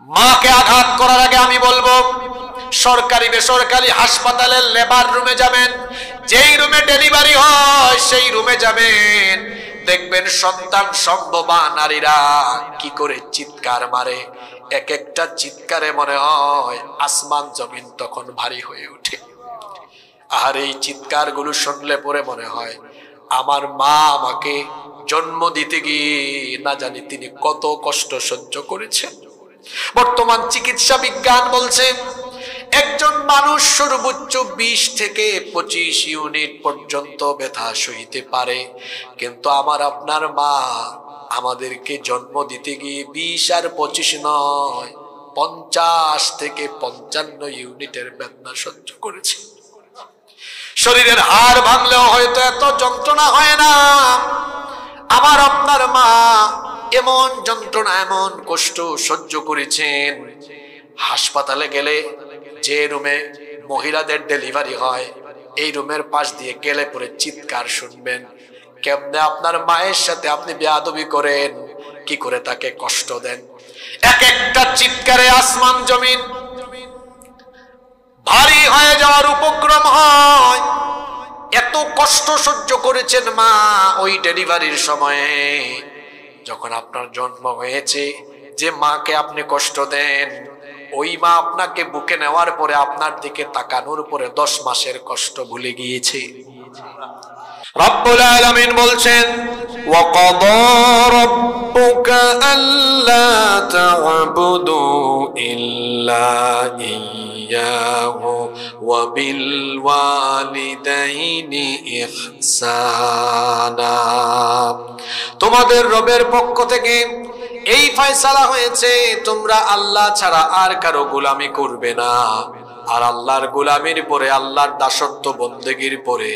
মাকে আঘাত করার আগে আমি বলবো, সরকারি বেসরকারি হাসপাতালের লেবার রুমে যাবেন, যেই রুমে ডেলিভারি হয় সেই রুমে যাবেন, দেখবেন সন্তান সম্ভবা নারীরা কি করে চিৎকার মারে। এক একটা চিৎকারে মনে হয় আসমান জমিন তখন ভারী হয়ে ওঠে। আর এই চিৎকার গুলো শুনলে পরে মনে হয় আমার মা আমাকে জন্ম দিতে গিয়ে না জানি তিনি কত কষ্ট সহ্য করেছেন। বর্তমান চিকিৎসা বিজ্ঞান বলছে একজন মানুষ সর্বোচ্চ 20 থেকে 25 ইউনিট পর্যন্ত ব্যথা সইতে পারে, কিন্তু আমার আপনার মা আমাদেরকে জন্ম দিতে গিয়ে 20 আর 25 নয় 50 থেকে 55 ইউনিটের বেদনা সহ্য করেছে। শরীরের হাড় ভাঙলেও হয়তো এত যন্ত্রণা হয় না। আমার আপনার মা এমন যন্ত্রণা এমন কষ্ট সহ্য করেছেন। হাসপাতালে গেলে যে রুমে মহিলাদের ডেলিভারি হয় এই রুমের পাশ দিয়ে গেলে পরে চিৎকার শুনবেন। কেমনে আপনার মায়ের সাথে আপনি বেয়াদবি করেন, কি করে তাকে কষ্ট দেন। এক একটা চিৎকারে আসমান জমিন ভারী হয়ে যাওয়ার উপক্রম হয়। এত কষ্ট সহ্য করেছেন মা ওই ডেলিভারির সময়ে। যখন আপনার জন্ম হয়েছে, যে মাকে আপনি কষ্ট দেন, ওই মা আপনাকে বুকে নেওয়ার পরে আপনার দিকে তাকানোর পরে 10 মাসের কষ্ট ভুলে গিয়েছে। রব্বুল আলামিন বলছেন ওয়াকাদা রাব্বুকা আল্লা তা'বুদু ইল্লা ইয়্যাহু ওয়া বিল ওয়ালিদাইনি ইহসানা। তোমাদের রবের পক্ষ থেকে এই ফয়সালা হয়েছে তোমরা আল্লাহ ছাড়া আর কারো গোলামি করবে না। আর আল্লাহর গোলামির পরে, আল্লাহর দাসত্ব বন্দেগীর পরে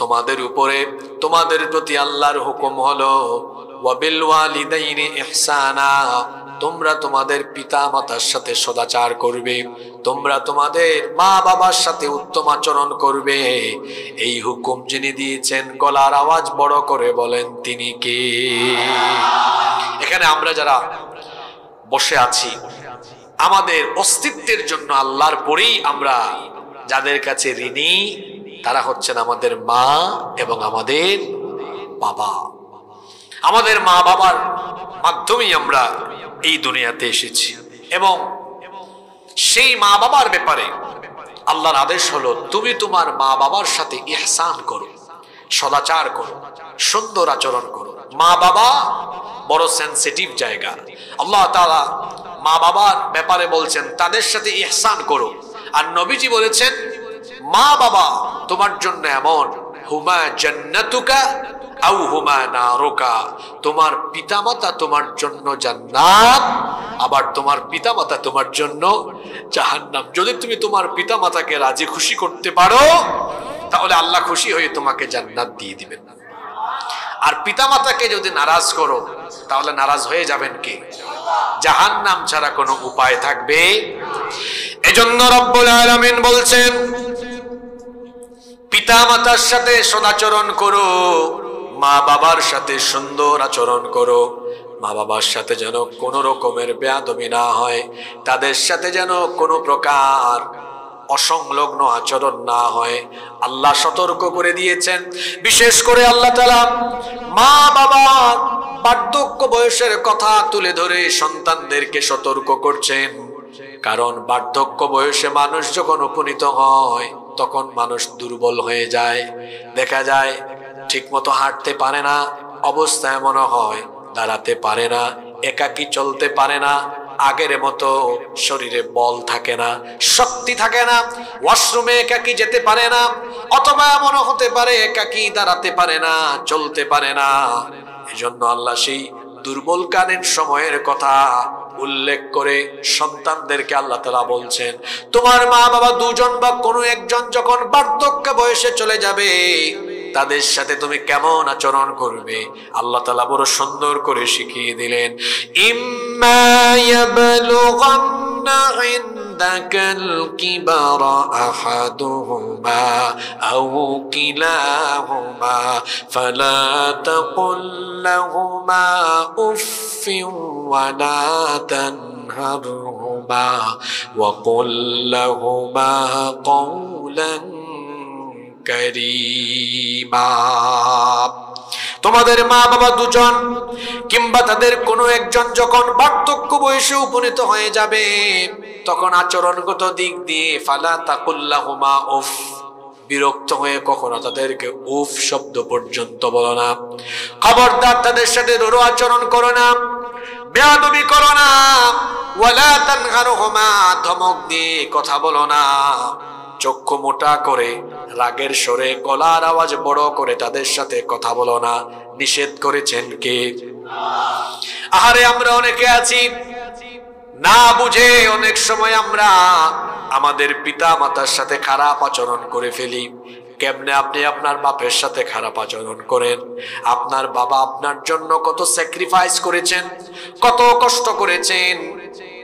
তোমাদের উপরে, তোমাদের প্রতি আল্লাহর হুকুম হলো ওয়াবিল ওয়ালিদাইনি ইহসানা, তোমরা তোমাদের পিতা মাতার সাথে সদাচার করবে, তোমরা তোমাদের মা বাবার সাথে উত্তম আচরণ করবে। এই হুকুম যিনি দিয়েছেন গলার আওয়াজ বড় করে বলেন তিনি কে? এখানে আমরা যারা বসে আছি আমাদের অস্তিত্বের জন্য আল্লাহর পরেই আমরা যাদের কাছে ঋণী তারা হচ্ছেন আমাদের মা এবং আমাদের বাবা। আমাদের মা বাবার মাধ্যমেই আমরা এই দুনিয়াতে এসেছি এবং সেই মা বাবার ব্যাপারে আল্লাহর আদেশ হলো তুমি তোমার মা বাবার সাথে ইহসান করো, সদাচার করো, সুন্দর আচরণ করো। মা বাবা বড় সেনসিটিভ জায়গা। আল্লাহ তাআলা মা বাবার ব্যাপারে বলছেন তাদের সাথে ইহসান করো। আর নবীজি বলেছেন মা বাবা তোমার জন্য এমন হুমা জান্নাতুকা আও হুমা নারুকা, তোমার পিতামাতা তোমার জন্য জান্নাত, আবার তোমার পিতামাতা তোমার জন্য জাহান্নাম। যদি তুমি তোমার পিতামাতাকে রাজি খুশি করতে পারো তাহলে আল্লাহ খুশি হয়ে তোমাকে জান্নাত দিয়ে দিবেন। আর পিতামাতাকে যদি নারাজ করো তাহলে নারাজ হয়ে যাবেন কে? জাহান্নাম ছাড়া কোনো উপায় থাকবে। এজন্য রব্বুল আলামিন বলছেন পিতা মাতার সাথে সদাচরণ করো, মা বাবার সাথে সুন্দর আচরণ করো। মা বাবার সাথে যেন কোনো রকমের বেয়াদবি না হয়, তাদের সাথে যেন কোনো প্রকার অসংলগ্ন আচরণ না হয়। আল্লাহ সতর্ক করে দিয়েছেন। বিশেষ করে আল্লাহ তাআলা মা বাবার বার্ধক্য বয়সের কথা তুলে ধরে সন্তানদেরকে সতর্ক করছেন। কারণ বার্ধক্য বয়সে মানুষ যখন উপনীত হয় তখন মানুষ দুর্বল হয়ে যায়। দেখা যায় ঠিক মতো হাঁটতে পারে না, অবস্থা এমন হয় দাঁড়াতে পারে না, একাকী চলতে পারে না, আগের মতো শরীরে বল থাকে না, শক্তি থাকে না, ওয়াশরুমে একাকী যেতে পারে না, অথবা এমন হতে পারে একাকী দাঁড়াতে পারে না, চলতে পারে না। এজন্য আল্লাহ সেই দুর্বলকালীন সময়ের কথা উল্লেখ করে সন্তানদেরকে আল্লাহ তাআলা বলছেন তোমার মা বাবা দুজন বা কোনো একজন যখন বার্ধক্য বয়সে চলে যাবে তাদের সাথে তুমি কেমন আচরণ করবে আল্লাহ তাআলা বড় সুন্দর করে শিখিয়ে দিলেন। ইম্মা ইয়াবলুগান্না ইনদাকাল কিবারা আহাদুহুমা আও কিলাহুমা ফালা তাকুল লাহুমা উফফিন ওয়া লা তানহারহুমা ওয়া কুল লাহুমা কওলান কারীমা। তোমাদের মা বাবা দুজন কিংবা তাদের কোনো একজন যখন বার্ধক্য বয়সে উপনীত হয়ে যাবে, তখন আচরণগত দিক দিয়ে ফালা তাকুল লাহুমা উফ, বিরক্ত হয়ে কখনো তাদেরকে উফ শব্দ পর্যন্ত বলো না। খবরদার তাদের সাথে রূঢ় আচরণ করো না, বেয়াদবি করো না। ওয়ালা তানহারহুমা, ধমক দিয়ে কথা বলো না। চক্ষু মোটা করে রাগের স্বরে গলার আওয়াজ বড় করে তাদের সাথে কথা বলো না। নিষেধ করেছেন কে? আহারে আমরা অনেকে আছি না বুঝে অনেক সময় আমরা আমাদের পিতা মাতার সাথে খারাপ আচরণ করে ফেলি। কেমনে আপনি আপনার বাপের সাথে খারাপ আচরণ করেন? আপনার বাবা আপনার জন্য কত স্যাক্রিফাইস করেছেন, কত কষ্ট করেছেন,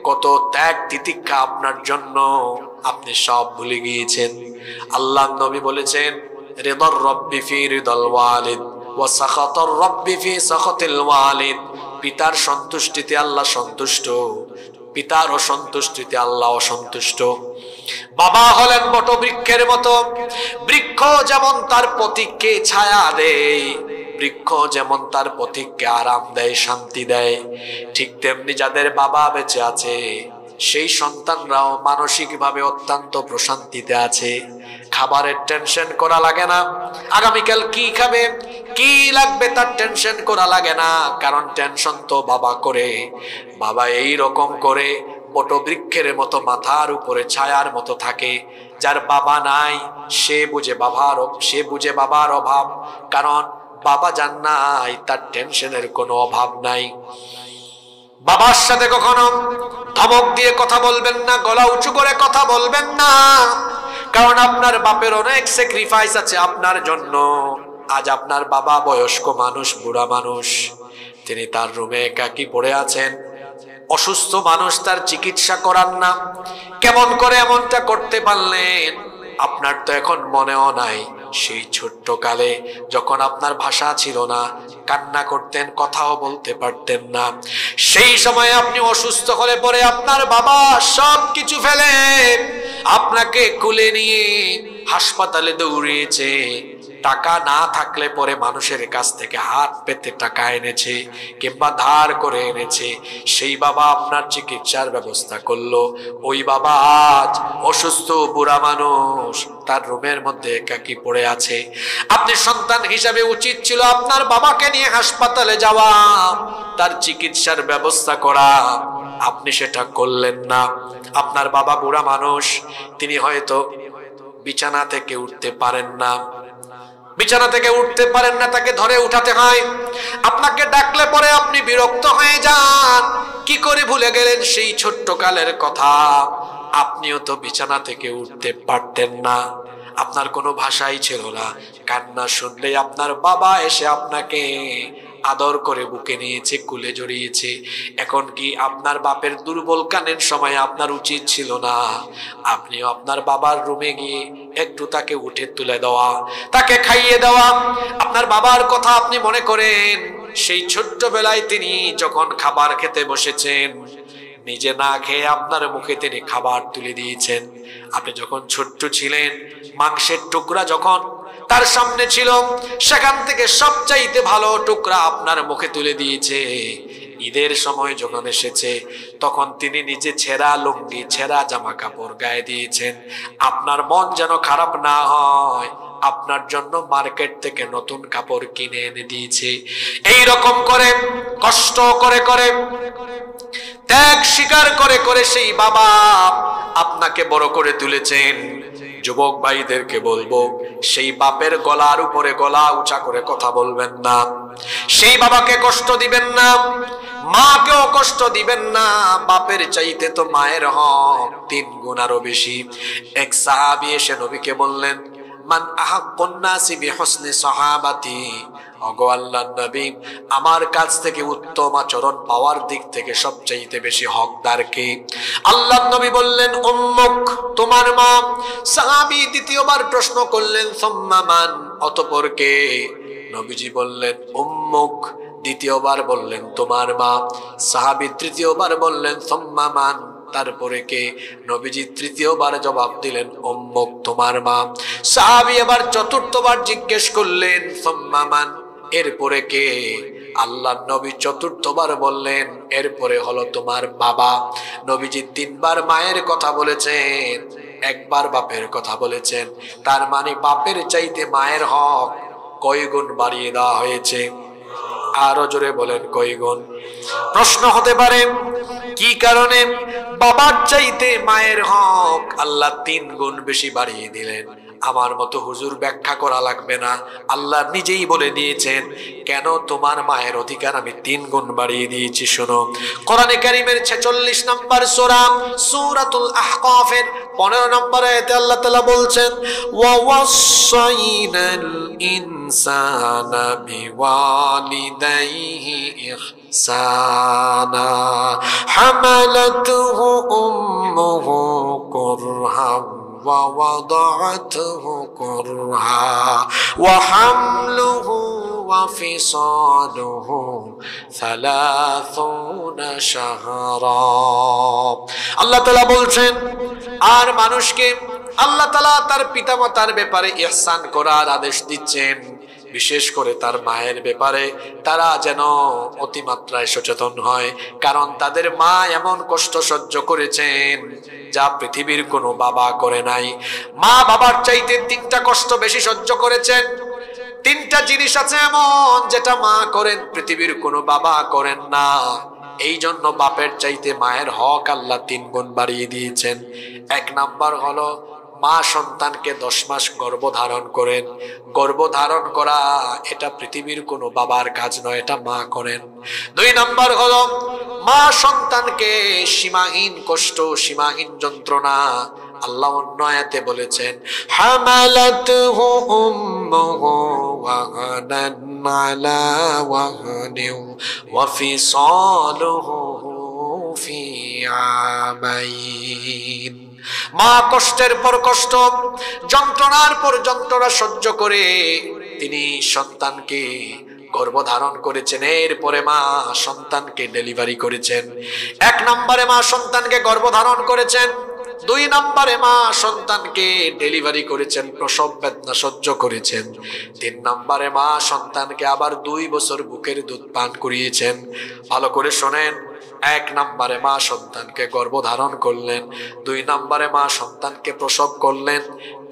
কত ত্যাগ তিতিক্ষা আপনার জন্য, আপনি সব ভুলে গিয়েছেন। আল্লাহ নবী বলেছেন, রিদার রব্বি ফি রিদাল ওয়ালিদ ওয়া সাখাতার রব্বি ফি সাখাতিল ওয়ালিদ। পিতার সন্তুষ্টিতে আল্লাহ সন্তুষ্ট, পিতার অসন্তুষ্টিতে আল্লাহ অসন্তুষ্ট। বাবা হলেন বটবৃক্ষের মতো, বৃক্ষ যেমন তার পথিককে ছায়া দেয়, বৃক্ষ যেমন তার পথিককে আরাম দেয়, শান্তি দেয়, ঠিক তেমনি যাদের বাবা বেঁচে আছে সেই সন্তানরাও মানসিকভাবে অত্যন্ত প্রশান্তিতে আছে। খাবারের টেনশন করা লাগে না, আগামীকাল কি খাবে কি লাগবে তার টেনশন করা লাগে না, কারণ টেনশন তো বাবা করে। বাবা এই রকম করে বটবৃক্ষের মতো মাথার উপরে ছায়ার মতো থাকে। যার বাবা নাই সে বুঝে বাবার অভাব, কারণ বাবা জান নাই তার টেনশনের কোনো অভাব নাই। বাবার সাথে কখনো ধমক দিয়ে কথা বলবেন না, গলা উঁচু করে কথা বলবেন না, কারণ আপনার বাপের অনেক স্যাক্রিফাইস আছে আপনার জন্য। আজ আপনার বাবা বয়স্ক মানুষ, বুড়া মানুষ, তিনি তার রুমে একাকী পড়ে আছেন, অসুস্থ মানুষ, তার চিকিৎসা করান না। কেমন করে এমনটা করতে পারলেন? আপনার তো এখন মনেও নাই সেই ছোট্ট কালে যখন আপনার ভাষা ছিল না, কান্না করতেন, কথাও বলতে পারতেন না। সেই সময় আপনি অসুস্থ হলে পরে আপনার বাবা সবকিছু ফেলে আপনাকে কুলে নিয়ে হাসপাতালে দৌড়িয়েছে। টাকা না থাকলে পরে মানুষের কাছ থেকে হাত পেতে টাকা এনেছে কিংবা ধার করে এনেছে। সেই বাবা আপনার চিকিৎসার ব্যবস্থা করলো। ওই বাবা আজ অসুস্থ বুড়া মানুষ, তার রুমের মধ্যে একাকী পড়ে আছে। আপনি সন্তান হিসাবে উচিত ছিল আপনার বাবাকে নিয়ে হাসপাতালে যাওয়া, তার চিকিৎসার ব্যবস্থা করা। আপনি সেটা করলেন না। আপনার বাবা বুড়া মানুষ, তিনি হয়তো বিছানা থেকে উঠতে পারেন না, তাকে ধরে উঠাতে হয়। আপনাকে ডাকলে পরে আপনি বিরক্ত হয়ে যান, কি করে ভুলে গেলেন সেই ছোট্ট কালের কথা? আপনিও তো বিছানা থেকে উঠতে পারতেন না, আপনার কোনো ভাষাই ছিল না। কান্না শুনলেই আপনার বাবা এসে আপনাকে আদর করে বুকে নিয়েছে, কুলে জড়িয়েছে। এখন কি আপনার বাপের দুর্বল কানের সময় আপনার উচিত ছিল না আপনিও আপনার বাবার রুমে গিয়ে একটু তাকে উঠে তুলে দেওয়া, তাকে খাইয়ে দেওয়া? আপনার বাবার কথা আপনি মনে করেন সেই ছোট্টবেলায় তিনি যখন খাবার খেতে বসেছেন, নিজে না খেয়ে আপনার মুখে তিনি খাবার তুলে দিয়েছেন। আপনি যখন ছোট্ট ছিলেন, মাংসের টুকরা যখন তার সামনে ছিল, সেখান থেকে সবচাইতে ভালো টুকরা আপনার মুখে তুলে দিয়েছে। ঈদের সময় যখন এসেছে, তখন তিনি নিজে ছেঁড়া লুঙ্গি, ছেঁড়া জামা কাপড় গায়ে দিয়েছেন। আপনার মন যেন খারাপ না হয়, আপনার জন্য মার্কেট থেকে নতুন কাপড় কিনে এনে দিয়েছে। এই রকম করে কষ্ট করে করে, ত্যাগ স্বীকার করে করে সেই বাবা আপনাকে বড় করে তুলেছেন। যুবক ভাইদেরকে বলবো, সেই বাপের গলার উপরে গলা উঁচা করে কথা বলবেন না, সেই বাবাকে কষ্ট দিবেন না, মাকেও কষ্ট দিবেন না। বাপের চাইতে তো মায়ের হক 3 গুণ আরো বেশি। এক সাহাবী এসে নবীকে বললেন, মান আহাক্কুন নাসি বিহুসনি সাহাবাতি, ওগো আল্লাহর নবী, আমার কাছ থেকে উত্তম আচরণ পাওয়ার দিক থেকে সবচাইতে বেশি হকদার কে? আল্লাহর নবী বললেন, উম্মুক, তোমার মা। সাহাবী দ্বিতীয়বার প্রশ্ন করলেন, সুম্মা মান, অতঃপর কে? নবীজি বললেন উম্মুক, দ্বিতীয়বার বললেন তোমার মা। সাহাবী তৃতীয়বার বললেন সুম্মা মান, তারপরে কে? নবীজি তৃতীয়বার জবাব দিলেন উম্মুক, তোমার মা। সাহাবী এবার চতুর্থবার জিজ্ঞেস করলেন সুম্মা মান, এরপরে কে? আল্লাহর নবী চতুর্থবার বললেন এরপরে হলো তোমার বাবা। নবীজি তিনবার মায়ের কথা বলেছেন, একবার বাপের কথা বলেছেন। তার মানে বাপের চাইতে মায়ের হক কয় গুণ বাড়িয়ে দেওয়া হয়েছে? আরো জোরে বলেন, কয় গুণ? প্রশ্ন হতে পারে কি কারণে বাবার চাইতে মায়ের হক আল্লাহ 3 গুণ বেশি বাড়িয়ে দিলেন? আমার মতো হুজুর ব্যাখ্যা করা লাগবে না, আল্লাহ নিজেই বলে দিয়েছেন কেন তোমার মায়ের অধিকার আমি 3 গুণ বাড়িয়ে দিয়েছি। শোনো, কোরআনে কারীমের 46 নম্বর সূরা সূরাতুল আহকাফের 15 নম্বর আয়াতে আল্লাহ তাআলা বলছেন ওয়া ওয়াসাইনাল ইনসানা বিওয়ালিদাইহি ইহসানা হামালাতুহু উম্মুহু কুরহান ووضعته كرها وحمله وفصاله 30 شهرا। আল্লাহ তাআলা বলছেন আর মানুষকে আল্লাহ তাআলা তার পিতামাতার ব্যাপারে ইহসান করার আদেশ দিচ্ছেন, বিশেষ করে তার মায়ের ব্যাপারে তারা যেন অতিমাত্রায় সচেতন হয়, কারণ তাদের মা এমন কষ্ট সহ্য করেছেন যা পৃথিবীর কোনো বাবা করে নাই। মা বাবার চাইতে 3টা কষ্ট বেশি সহ্য করেছেন। 3টা জিনিস আছে এমন যেটা মা করেন পৃথিবীর কোনো বাবা করেন না। এই জন্য বাপের চাইতে মায়ের হক আল্লাহ 3 গুণ বাড়িয়ে দিয়েছেন। 1 নাম্বার হলো মা সন্তানকে 10 মাস গর্ভধারণ করেন। গর্ভধারণ করা এটা পৃথিবীর কোনো বাবার কাজ নয়, এটা মা করেন। 2 নাম্বার হলো মা সন্তানকে সীমাহীন কষ্ট, সীমাহীন যন্ত্রণা, আল্লাহ অন্য আয়াতে বলেছেন হামালাতুহু উম্মুহু ওয়াহানান আলা ওয়াহানিন ওয়া ফিসালুহু ফি আমাইন। মা কষ্টের পর কষ্ট, যন্ত্রণার পর যন্ত্রণা সহ্য করে তিনি সন্তানকে গর্ভধারণ করেছেন। এরপরে মা সন্তানকে ডেলিভারি করেছেন। 1 নম্বরে মা সন্তানকে গর্ভধারণ করেছেন, 2 নম্বরে মা সন্তানকে ডেলিভারি করেছেন, প্রসব বেদনা সহ্য করেছেন, 3 নম্বরে মা সন্তানকে আবার 2 বছর বুকের দুধ পান করিয়েছেন। ভালো করে শোনেন, 1 নম্বরে মা সন্তানকে গর্ভধারণ করলেন, 2 নম্বরে মা সন্তানকে প্রসব করলেন,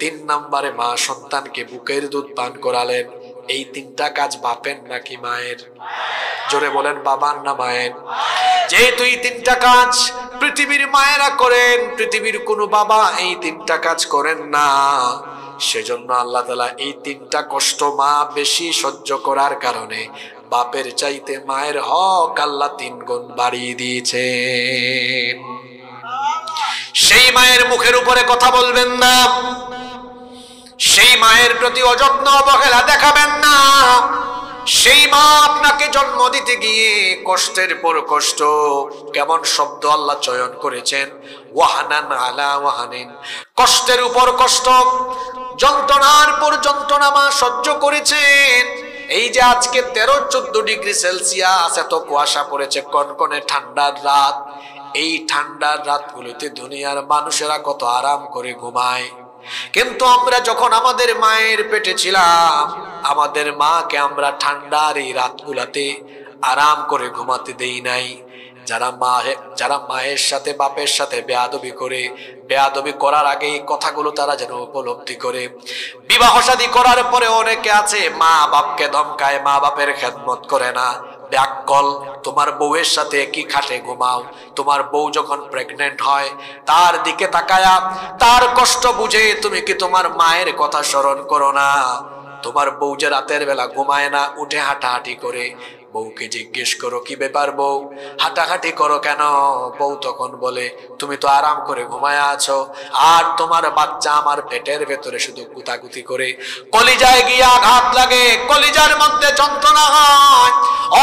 3 নম্বরে মা সন্তানকে বুকের দুধ পান করালেন। এই 3টা কাজ বাপের নাকি মায়ের? জোরে বলেন, বাবার না মায়ের? যেহেতু এই 3টা কাজ পৃথিবীর মায়েরা করেন, পৃথিবীর কোনো বাবা এই 3টা কাজ করেন না, সেজন্য আল্লাহ তাআলা এই 3টা কষ্ট মা বেশি সহ্য করার কারণে বাপের চাইতে মায়ের হক আল্লাহ 3 গুণ বাড়িয়ে দিয়েছেন। সেই মায়ের মুখের উপরে কথা বলবেন না, সেই মায়ের প্রতি অযত্ন অবহেলা দেখাবেন না। সেই মা আপনাকে জন্ম দিতে গিয়ে কষ্টের পর কষ্ট, কেমন শব্দ আল্লাহ চয়ন করেছেন, ওয়াহানান আলা ওয়াহানিন, কষ্টের উপর কষ্ট, যন্ত্রণার পর যন্ত্রণা মা সহ্য করেছেন। এই যে আজকে 13-14 ডিগ্রি সেলসিয়াস এত কুয়াশা পড়েছে, কনকনে ঠান্ডার রাত, এই ঠান্ডার রাতগুলোতে দুনিয়ার মানুষেরা কত আরাম করে ঘুমায়। কিন্তু আমরা যখন আমাদের মায়ের পেটে ছিলাম, আমাদের মাকে আমরা ঠান্ডার এই রাতগুলাতে আরাম করে ঘুমাতে দেই নাই। যারা মায়ের সাথে বাপের সাথে বেয়াদবি করে, বেয়াদবি করার আগে এই কথাগুলো তারা যেন উপলব্ধি করে। বিবাহ শাদী করার পরে অনেকে আছে মা বাপকে ধমকায়, মা বাপের খেদমত করে না। ব্যাককল, তোমার বউয়ের সাথে কি খাটে ঘুমাও? তোমার বউ যখন প্রেগনেন্ট হয় তার দিকে তাকায়া তার কষ্ট বুঝে তুমি কি তোমার মায়ের কথা স্মরণ করো না? তোমার বউ যে রাতের বেলা ঘুমায় না, উঠে হাঁটাহাঁটি করে, বউকে জিজ্ঞেস করো কি ব্যাপার বউ, হাঁটাহাঁটি করো কেন? বউ তখন বলে তুমি তো আরাম করে ঘুমায়া আছো, আর তোমার বাচ্চা আমার পেটের ভেতরে শুধু গুতাগুতি করে, কলিজায় গিয়ে আঘাত লাগে, কলিজার মধ্যে যন্ত্রণা হয়।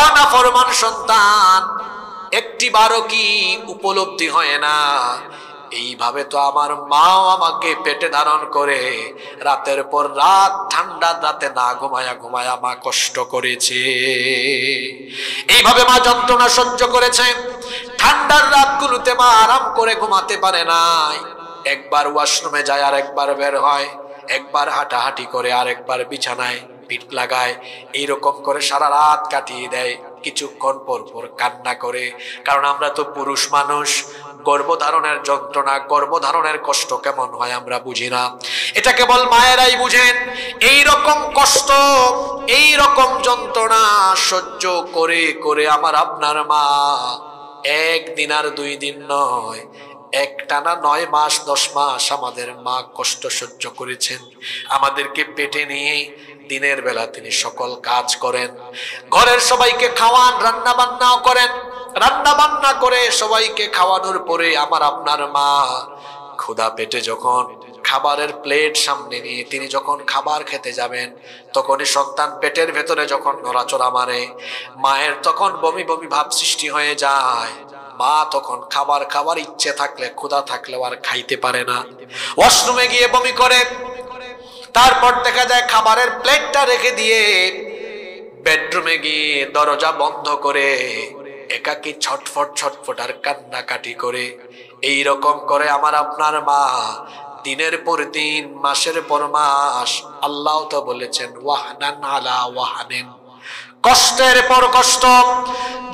অনাফরমান সন্তান একটিবারও কি উপলব্ধি হয় না এইভাবে তো আমার মাও আমাকে পেটে ধারণ করে রাতের পর রাত ঠান্ডা রাতে না ঘুমায়া ঘুমায়া মা কষ্ট করেছে। এইভাবে মা যন্ত্রণা সহ্য করেছে। ঠান্ডার রাতগুলোতে মা আরাম করে ঘুমাতে পারে নাই। একবার ওয়াশরুমে যায় আর একবার বের হয়, একবার হাঁটাহাঁটি করে আর একবার বিছানায় পিঠ লাগায়। এইরকম করে সারা রাত কাটিয়ে দেয়। কিছুক্ষণ পর পর কান্না করে, কারণ আমরা তো পুরুষ মানুষ, গর্ভধারণের যন্ত্রণা, গর্ভধারণের কষ্ট কেমন হয় আমরা বুঝি না। এটা কেবল মায়েরাই বুঝেন। এই রকম কষ্ট, এই রকম যন্ত্রণা সহ্য করে করে আমার আপনার মা একদিন আর 2 দিন নয়, একটানা 9 মাস 10 মাস আমাদের মা কষ্ট সহ্য করেছেন। আমাদেরকে পেটে নিয়ে দিনের বেলা তিনি সকল কাজ করেন, ঘরের সবাইকে খাওয়ান, রান্না বান্নাও করেন। রান্না বান্না করে সবাইকে খাওয়ানোর পরে আমার আপনার মা ক্ষুধা পেটে যখন খাবারের প্লেট সামনে নিয়ে তিনি যখন খাবার খেতে যাবেন, তখনই সন্তান পেটের ভেতরে যখন নড়াচড়া মারে, মায়ের তখন বমি বমি ভাব সৃষ্টি হয়ে যায়। মা তখন খাবার খাবার ইচ্ছে থাকলে, ক্ষুধা থাকলেও আর খাইতে পারে না, ওয়াশরুমে গিয়ে বমি করে। তারপর দেখা যায় খাবারের প্লেটটা রেখে দিয়ে বেডরুমে গিয়ে দরজা বন্ধ করে একাকী ছটফট ছটফট আর কান্নাকাটি করে। এই রকম করে আমার আপনার মা দিনের পর দিন, মাসের পর মাস, আল্লাহ তো বলেছেন ওয়াহানান আলা ওয়াহানিন, কষ্টের পর কষ্ট,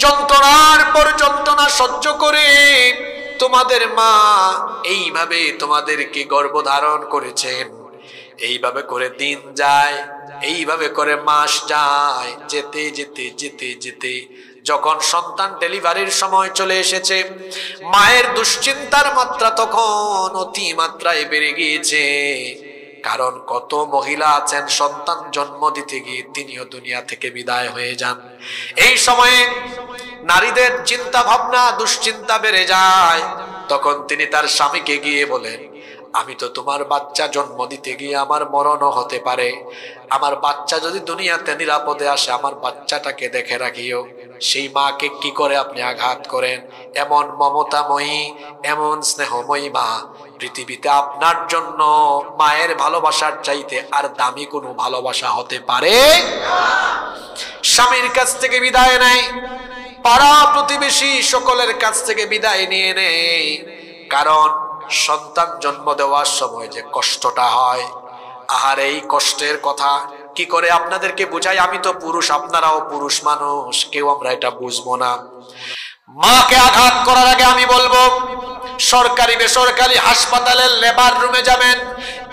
যন্ত্রণার পর যন্ত্রণা সহ্য করে তোমাদের মা এইভাবে তোমাদেরকে গর্ভধারণ করেছেন। এইভাবে করে দিন যায়, এইভাবে করে মাস যায়। যেতে যেতে যেতে যেতে যখন সন্তান ডেলিভারির সময় চলে এসেছে, মায়ের দুশ্চিন্তার মাত্রা তখন অতি মাত্রায় বেড়ে গিয়েছে। কারণ কত মহিলা আছেন সন্তান জন্ম দিতে গিয়ে তিনিও দুনিয়া থেকে বিদায় হয়ে যান। এই সময়ে নারীদের চিন্তা ভাবনা, দুশ্চিন্তা বেড়ে যায়। তখন তিনি তার স্বামীকে গিয়ে বলেন, আমি তো তোমার বাচ্চা জন্ম দিতে গিয়ে আমার মরণও হতে পারে, আমার বাচ্চা যদি দুনিয়াতে নিরাপদে আসে আমার বাচ্চাটাকে দেখে রাখিও। সেই মাকে কি করে আপনি আঘাত করেন? এমন মমতাময়ী, এমন স্নেহময়ী মা পৃথিবীতে আপনার জন্য মায়ের ভালোবাসার চাইতে আর দামি কোনো ভালোবাসা হতে পারে? স্বামীর কাছ থেকে বিদায় নেয়, পাড়া প্রতিবেশী সকলের কাছ থেকে বিদায় নিয়ে নেয়। কারণ সন্তান জন্ম দেওয়ার সময় যে কষ্টটা হয়, আর এই কষ্টের কথা কি করে আপনাদেরকে বুঝাই? আমি তো পুরুষ, আপনারাও পুরুষ মানুষ, কেউ আমরা এটা বুঝবো না। মাকে আঘাত করার আগে আমি বলবো, সরকারি বেসরকারি হাসপাতালের লেবার রুমে যাবেন,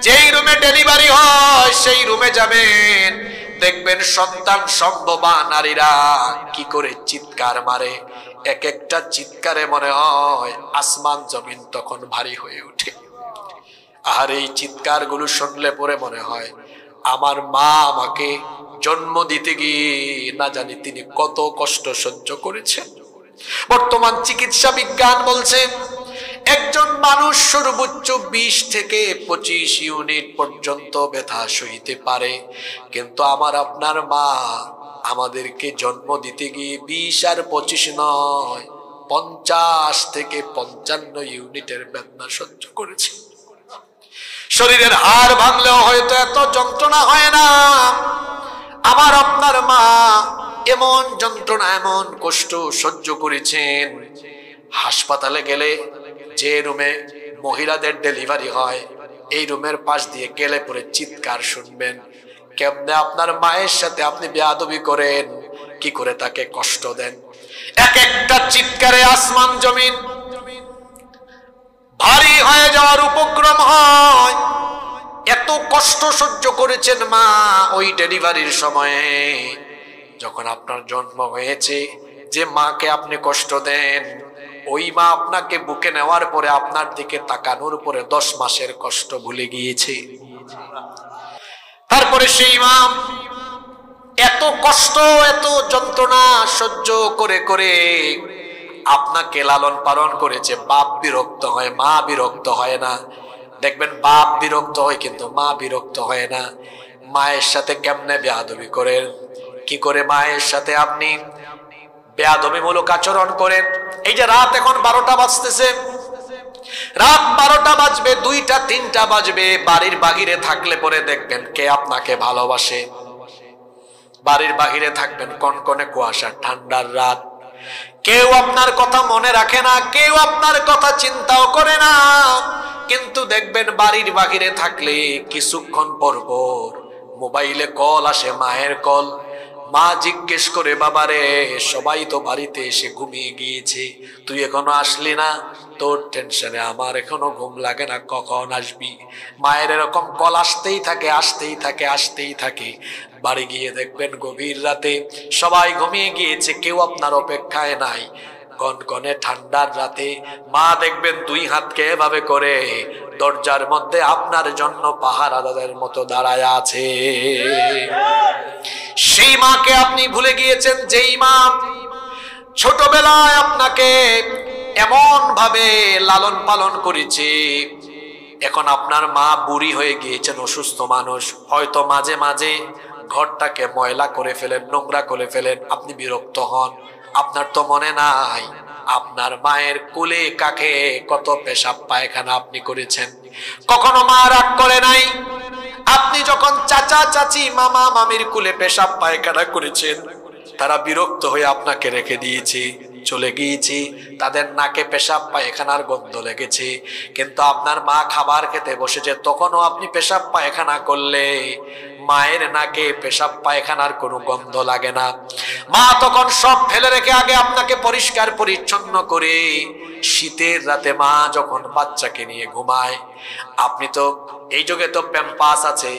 যেই রুমে ডেলিভারি হয় সেই রুমে যাবেন, দেখবেন সন্তান সম্ভবা নারীরা কি করে চিৎকার মারে। এক একটা চিৎকারে মনে হয় আসমান জমিন তখন ভারী হয়ে ওঠে। আর এই চিৎকার গুলো শুনলে পরে মনে হয় আমার মা আমাকে জন্ম দিতে গিয়ে না জানি তিনি কত কষ্ট সহ্য করেছেন। বর্তমান চিকিৎসা বিজ্ঞান বলছে একজন মানুষ সর্বোচ্চ 20 থেকে 25 ইউনিট পর্যন্ত ব্যথা সইতে পারে, কিন্তু আমার আপনার মা আমাদেরকে জন্ম দিতে গিয়ে 20 আর 25 নয়, 50 থেকে 55 ইউনিটের বেদনা সহ্য করেছে। শরীরের হাড় ভাঙলেও হয়তো এত যন্ত্রণা হয় না। আমার আপনার মা এমন যন্ত্রণা, এমন কষ্ট সহ্য করেছেন। হাসপাতালে গেলে যে রুমে মহিলাদের ডেলিভারি হয়, এই রুমের পাশ দিয়ে গেলে পরে চিৎকার শুনবেন। কেমনে আপনার মায়ের সাথে আপনি বেয়াদবি করেন, কি করে তাকে কষ্ট দেন। এক একটা চিৎকারে আসমান জমিন ভারী হয়ে যাওয়ার উপক্রম হয়। এত কষ্ট সহ্য করেছেন মা ওই ডেলিভারির সময়ে। যখন আপনার জন্ম হয়েছে, যে মাকে আপনি কষ্ট দেন, ওই মা আপনাকে বুকে নেওয়ার পরে আপনার দিকে তাকানোর পরে 10 মাসের কষ্ট ভুলে গিয়েছে। তারপরে সেই মা এত কষ্ট, এত যন্ত্রণা সহ্য করে করে আপনাকে লালন পালন করেছে। বাপ বিরক্ত হয়, মা বিরক্ত হয় না। দেখবেন বাপ বিরক্ত হয় কিন্তু মা বিরক্ত হয় না। মায়ের সাথে কেমনে বেয়াদবি করেন, কি করে মায়ের সাথে আপনি বেয়াদবিমূলক আচরণ করেন। এই যে রাত এখন 12টা বাজতেছে, রাত 12টা বাজবে, 2টা 3টা বাজবে, বাড়ির বাহিরে থাকলে পরে দেখবেন কে আপনাকে ভালোবাসে। বাড়ির বাহিরে থাকবেন, কনকনে কুয়াশা, ঠান্ডার রাত, কেউ আপনার কথা মনে রাখে না, কেউ আপনার কথা চিন্তাও করে না। কিন্তু দেখবেন বাড়ির বাহিরে থাকলে কিছুক্ষণ পর পর মোবাইলে কল আসে, মায়ের কল। মা জিজ্ঞেস করে, বাবারে সবাই তো বাড়িতে এসে ঘুমিয়ে গিয়েছে, তুই এখনো আসলি না? তোর টেনশনে আমার এখনো ঘুম লাগে না, কখন আসবি? মায়ের এরকম কল আসতেই থাকে, আসতেই থাকে, আসতেই থাকে। বাড়ি গিয়ে দেখবেন গভীর রাতে সবাই ঘুমিয়ে গিয়েছে, কেউ আপনার অপেক্ষায় নাই। কনকনে ঠান্ডার রাতে মা দেখবেন 2 হাতকে এভাবে করে দরজার মধ্যে আপনার জন্য পাহারাদারের মতো দাঁড়ায় আছে। সেই মাকে আপনি ভুলে গিয়েছেন, যেই মা ছোটবেলায় আপনাকে এমন ভাবে লালন পালন করেছে। এখন আপনার মা বুড়ি হয়ে গিয়েছেন, অসুস্থ মানুষ, হয়তো মাঝে মাঝে ঘরটাকে ময়লা করে ফেলেন, নোংরা করে ফেলেন, আপনি বিরক্ত হন। আপনার তো মনে নাই আপনার মায়ের কোলে কাকে কত পেশাব পায়খানা আপনি করেছেন। কখনো মা রাগ করে নাই? আপনি যখন চাচা চাচি মামা মামির কোলে পেশাব পায়খানা করেছেন, তারা বিরক্ত হয়ে আপনাকে রেখে দিয়েছে, চলে গিয়েছি, তাদের নাকে পেশাব পায়খানার গন্ধ লেগেছে। কিন্তু আপনার মা খাবার খেতে বসেছে, তখনও আপনি পেশাব পায়খানা করলে মায়ের নাকে পেশাব পায়খানার কোনো গন্ধ লাগে না। মা তখন সব ফেলে রেখে আগে আপনাকে পরিষ্কার পরিচ্ছন্ন করে, শীতের রাতে মা যখন বাচ্চাকে নিয়ে ঘুমায়, আপনি তো এই যুগে তো প্যাম্পাস আছে।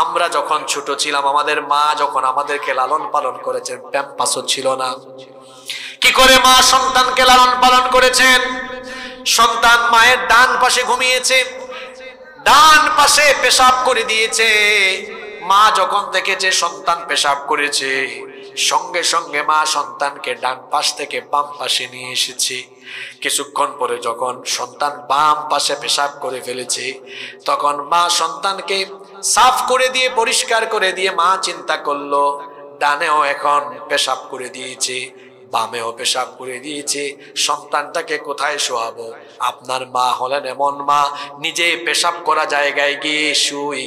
আমরা যখন ছোট ছিলাম, আমাদের মা যখন আমাদেরকে লালন পালন করেছেন, প্যাম্পাসও ছিল না। কি করে মা সন্তানকে লালন পালন করেছেন? সন্তান মায়ের ডান পাশে ঘুমিয়েছে, ডান পাশে পেশাব করে দিয়েছে। মা যখন দেখেছে সন্তান পেশাব করেছে, সঙ্গে সঙ্গে মা সন্তানকে ডান পাশ থেকে বাম পাশে নিয়ে এসেছে। কিছুক্ষণ পরে যখন সন্তান বাম পাশে পেশাব করে ফেলেছে, তখন মা সন্তানকে সাফ করে দিয়ে, পরিষ্কার করে দিয়ে মা চিন্তা করলো, ডানেও এখন পেশাব করে দিয়েছে, বামেও পেশাব করে দিয়েছে, সন্তানটাকে কোথায় শোয়াবো? আপনার মা হলেন এমন মা, নিজে পেশাব করা জায়গায় গিয়ে শুই,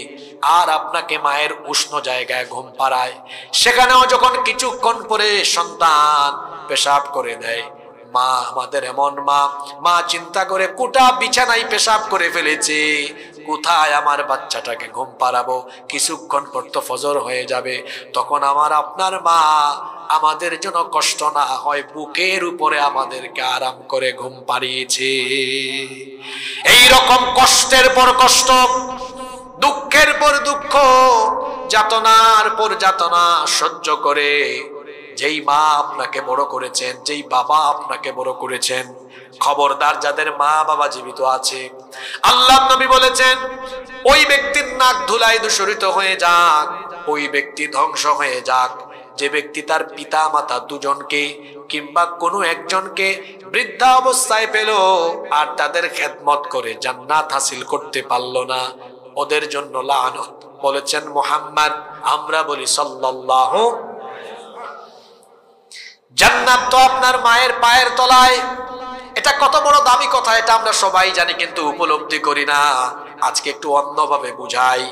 আর আপনাকে মায়ের উষ্ণ জায়গায় ঘুম পাড়ায়। সেখানেও যখন কিছুক্ষণ পরে সন্তান পেশাব করে দেয়, মা আমাদের এমন মা, মা চিন্তা করে কোটা বিছানায় পেশাব করে ফেলেছে, কোথায় আমার বাচ্চাটাকে ঘুম পাড়াবো? কিছুক্ষণ পর তো ফজর হয়ে যাবে। তখন আমার আপনার মা আমাদের জন্য কষ্ট না হয় বুকের উপরে আমাদেরকে আরাম করে ঘুম পাড়িয়েছে। এই রকম কষ্টের পর কষ্ট, দুঃখের পর দুঃখ, যাতনার পর যাতনা সহ্য করে যেই মা আপনাকে বড় করেছেন, যেই বাবা আপনাকে বড় করেছেন, খবরদার যাদের মা বাবা জীবিত আছে, আল্লাহর নবী বলেছেন ওই ব্যক্তির নাক ধুলায় দূষিত হয়ে যাক, ওই ব্যক্তি ধ্বংস হয়ে যাক যে ব্যক্তি তার পিতা মাতা দুজনকে কিংবা কোনো একজনকে বৃদ্ধা অবস্থায় পেল আর তাদের খেদমত করে জান্নাত হাসিল করতে পারল না, ওদের জন্য লানত। বলেছেন মুহাম্মদ, আমরা বলি সাল্লাল্লাহু। জান্নাত তো আপনার মায়ের পায়ের তলায়। এটা কত বড় দামি কথা, এটা আমরা সবাই জানি, কিন্তু উপলব্ধি করি না। আজকে একটু অন্যভাবে বুঝাই।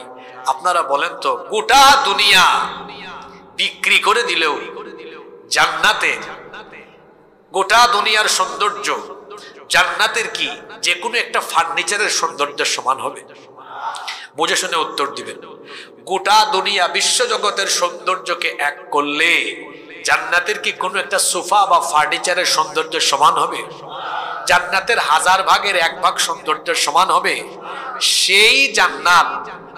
আপনারা বলেন তো, গোটা দুনিয়া বিক্রি করে দিলেও জান্নাতে, গোটা দুনিয়ার সৌন্দর্য জান্নাতের কি যে কোনো একটা ফার্নিচারের সৌন্দর্যের সমান হবে? বুঝে শুনে উত্তর দিবেন। গোটা দুনিয়া বিশ্বজগতের সৌন্দর্যকে এক করলে জান্নাতের কি কোনো একটা সোফা বা ফার্নিচারের সৌন্দর্যের সমান হবে? জান্নাতের 1000 ভাগের 1 ভাগ সৌন্দর্যের সমান হবে? সেই জান্নাত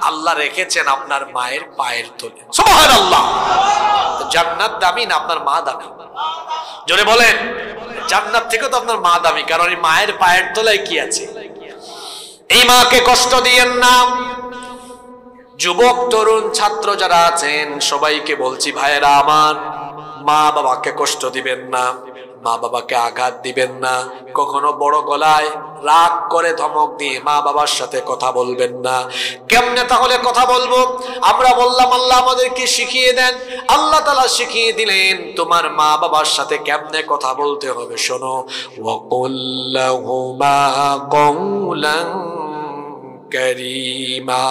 আল্লাহ রেখেছেন আপনার মায়ের পায়ের তলে। সুবহানাল্লাহ। জান্নাত দামি না আপনার মা দামি? জোরে বলেন। জান্নাত থেকে তো আপনার মা দামি, কারণ এই মায়ের পায়ের তলায় কি আছে? এই মাকে কষ্ট দিয়েন না। যুবক তরুণ ছাত্র যারা আছেন সবাইকে বলছি, ভাইয়েরা আমার, মা বাবাকে কষ্ট দিবেন না। মা বাবাকে আঘাত দিবেন না, কখনো বড় গলায় রাগ করে ধমক দিয়ে মা বাবার সাথে কথা বলবেন না। কেমনে তাহলে কথা বলবো? আমরা বললাম আল্লাহ আমাদেরকে শিখিয়ে দেন, আল্লাহ তাআলা শিখিয়ে দিলেন তোমার মা বাবার সাথে কেমনে কথা বলতে হবে। শোনো, ওয়াকুল লাহুমা কওলান কারীমা,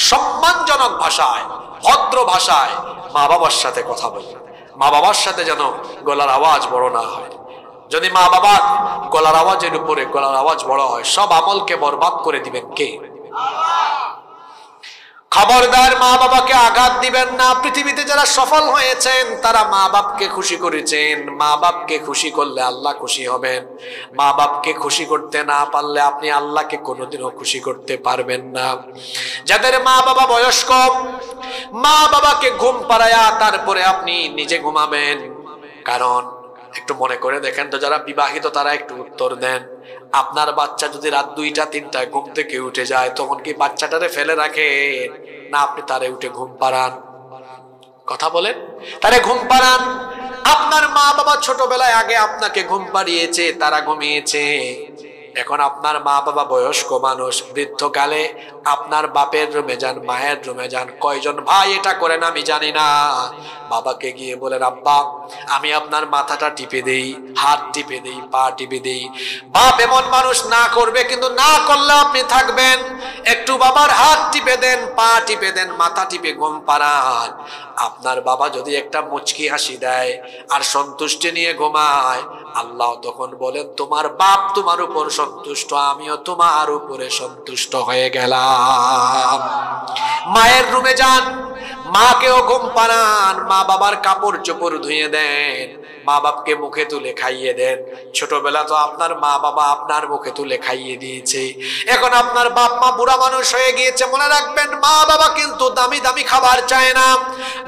সম্মানজনক ভাষায়, ভদ্র ভাষায় মা বাবার সাথে কথা বলবেন। মা বাবার সাথে যেন গলার আওয়াজ বড় না হয়। যদি মা বাবার গলার আওয়াজের উপরে গলার আওয়াজ বড় হয়, সব আমলকে বরবাদ করে দিবেন কে? খবরদার মা বাবাকে আঘাত দিবেন না। পৃথিবীতে যারা সফল হয়েছেন তারা মা বাপকে খুশি করেছেন। মা বাপকে খুশি করলে আল্লাহ খুশি হবেন। মা বাপকে খুশি করতে না পারলে আপনি আল্লাহকে কোনোদিনও খুশি করতে পারবেন না। যাদের মা বাবা বয়স্ক, মা বাবাকে ঘুম পাড়ায়া তারপরে আপনি নিজে ঘুমাবেন। কারণ একটু মনে করে দেখেন তো, যারা বিবাহিত তারা একটু উত্তর দেন। আপনার বাচ্চা যদি রাত 2টা-3টায় ঘুম থেকে উঠে যায়, তখন কি বাচ্চাটারে ফেলে রাখেন না আপনি তারে উঠে ঘুম পাড়ান? কথা বলেন, তারে ঘুম পাড়ান। আপনার মা বাবা ছোটবেলায় আগে আপনাকে ঘুম পাড়িয়েছে, তারা ঘুমিয়েছে। এখন আপনার মা বাবা বয়স্ক মানুষ, বৃদ্ধকালে আপনার বাপের রুমে যান, মায়ের রুমে যান, কয়জন ভাই এটা করেন আমি জানি না। বাবাকে গিয়ে বলেন, আব্বা আমি আপনার মাথাটা টিপে দেই, হাত টিপে দেই, পা টিপে দেই। বাপ এমন মানুষ না করবে, কিন্তু না করলে আপনি থাকবেন। একটু বাবার হাত টিপে দেন, পা টিপে দেন, মাথা টিপে ঘুম পাড়ান। আপনার বাবা যদি একটা মুচকি হাসি দেয় আর সন্তুষ্টি নিয়ে ঘুমায়, আল্লাহ তখন বলেন তোমার বাপ তোমার উপর সন্তুষ্ট, আমিও তোমার উপরে সন্তুষ্ট হয়ে গেলাম। মায়ের রুমে যান, মাকেও ঘুম পাড়ান, মা বাবার কাপড় চোপড় ধুয়ে দেন, মা বাপকে মুখে তুলে খাইয়ে দেন। ছোটবেলা তো আপনার মা বাবা আপনার মুখে তুলে খাইয়ে দিয়েছে, এখন আপনার বাপ মা বুড়া মানুষ হয়ে গিয়েছে। মনে রাখবেন, মা বাবা কিন্তু দামি দামি খাবার চায় না।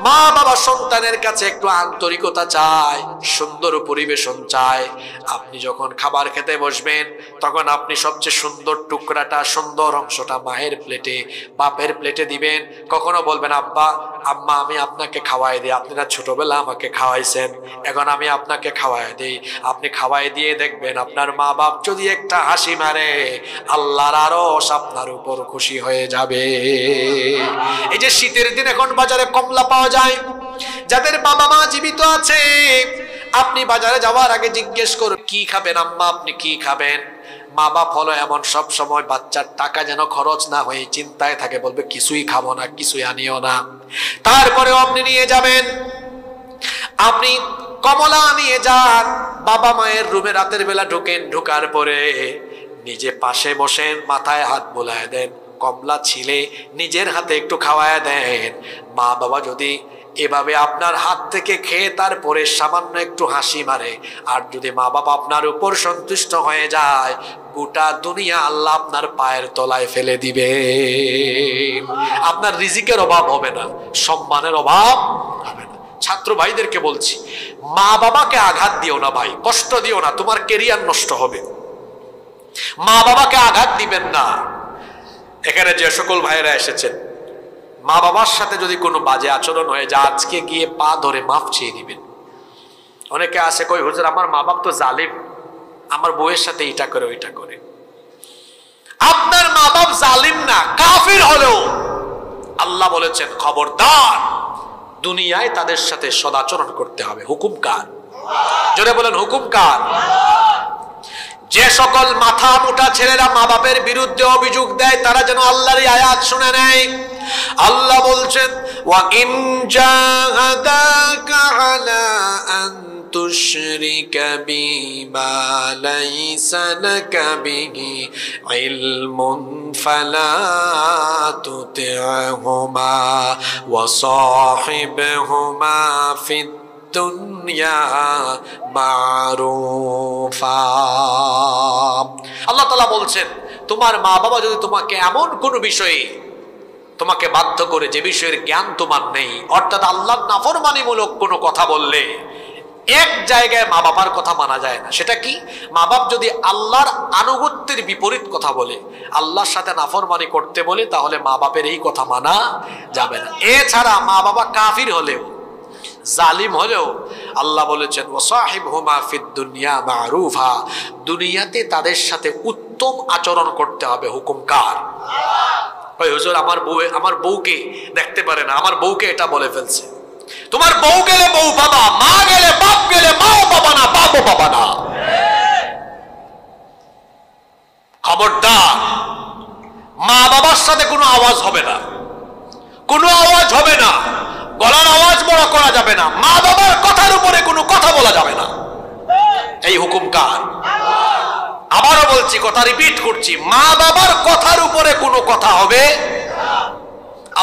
মা বাবা সন্তানের কাছে একটু আন্তরিকতা চায়, সুন্দর পরিবেশন চায়। আপনি যখন খাবার খেতে বসবেন, তখন আপনি সবচেয়ে সুন্দর টুকরাটা, সুন্দর অংশটা মায়ের প্লেটে, বাপের প্লেটে দিবেন। কখনো বলবেন, আব্বা আম্মা আমি আপনাকে খাওয়াই দিই, আপনারা ছোটবেলা আমাকে খাওয়াইছেন, এখন আমি আপনাকে খাওয়াই দিই। আপনি খাওয়াই দিয়ে দেখবেন আপনার মা বাপ যদি একটা হাসি মারে, আল্লাহর আরশ আপনার উপর খুশি হয়ে যাবে। এই যে শীতের দিন এখন বাজারে কমলা পাওয়া যায়, যাদের বাবা মা জীবিত আছে, আপনি বাজারে যাওয়ার আগে জিজ্ঞেস করুন কি খাবেন আম্মা, আপনি কি খাবেন? মা বাপ হলো এমন, সব সময় বাচ্চার টাকা যেন খরচ না হয়ে চিন্তায় থাকে, বলবে কিছুই খাবো না, কিছুই আনিও না। তারপরেও আপনি নিয়ে যাবেন। আপনি কমলা নিয়ে যান, বাবা মায়ের রুমে রাতের বেলা ঢোকেন, ঢোকার পরে নিজে পাশে বসেন, মাথায় হাত বোলায় দেন, কমলা ছিলে নিজের হাতে একটু খাওয়ায় দেন। মা বাবা যদি এভাবে আপনার হাত থেকে খেয়ে তারপরে সামান্য একটু হাসি মারে, আর যদি মা বাবা আপনার উপর সন্তুষ্ট হয়ে যায়, গোটা দুনিয়া আল্লাহ আপনার পায়ের তলায় ফেলে দিবে। আপনার রিজিকের অভাব হবে না, সম্মানের অভাব হবে না। ছাত্র ভাইদেরকে বলছি, মা বাবাকে আঘাত দিও না ভাই, কষ্ট দিও না, তোমার কেরিয়ার নষ্ট হবে। মা বাবাকে আঘাত দিবেন না। এখানে যে সকল ভাইয়েরা এসেছেন, মা বাবার সাথে যদি কোনো বাজে আচরণ হয়ে যায়, আজকে গিয়ে পা ধরে মাফ চেয়ে দিবেন। অনেকে আসে কই হুজুর আমার মা বাপ তো জালিম, আমার বউয়ের সাথে এটা করে ওইটা করে। আপনার মা বাপ জালিম না, কাফির হলেও আল্লাহ বলেছেন খবরদার, দুনিয়ায় তাদের সাথে সদাচরণ করতে হবে। হুকুম কার? জোরে বলেন হুকুম কার? যে সকল মাথা মোটা ছেলেরা মা বাপের বিরুদ্ধে অভিযোগ দেয়, তারা যেন আল্লাহর আয়াত শুনে নেয়। আল্লাহ বলছেন, ওয়া ইন জাহাদাকা আলা আন তুশরিকা বিমা লাইসা লাকা বিহি ইলমুন ফালা তুতি'হুমা ওয়া সাহিবহুমা ফিদ দুনিয়া মারুফা। আল্লাহ তাআলা বলছেন, তোমার মা বাবা যদি তোমাকে এমন কোন বিষয়ে তোমাকে বাধ্য করে, যে বিষয়ের জ্ঞান তোমার নেই, অর্থাৎ আল্লাহর নাফরমানিমূলক কোনো কথা বললে, এক জায়গায় মা বাবার কথা মানা যায় না। সেটা কি? মা বাপ যদি আল্লাহর আনুগত্যের বিপরীত কথা বলে, আল্লাহর সাথে নাফরমানি করতে বলে, তাহলে মা বাপের এই কথা মানা যাবে না। এছাড়া মা বাবা কাফির হলেও, জালিম হলেও আল্লাহ বলেছেন ওয়াসাহিবহুমা ফিদ দুনিয়া মারুফা, দুনিয়াতে তাদের সাথে উত্তম আচরণ করতে হবে। হুকুম কার? ওই হুজুর আমার বউকে দেখতে পারে না, আমার বউকে এটা বলে ফেলছে। তোমার বউ গেলে বউ বাবা, মা গেলে বাপ, গেলে মাও বাবা না, বাপও বাবা না। খবরদার, মা বাবার সাথে কোনো আওয়াজ হবে না, কোনো আওয়াজ হবে না, গলার আওয়াজ বড় করা যাবে না, মা বাবার কথার উপরে কোনো কথা বলা যাবে না। এই হুকুম কার? আবারও বলছি, কথা রিপিট করছি, মা বাবার কথার উপরে কোনো কথা হবে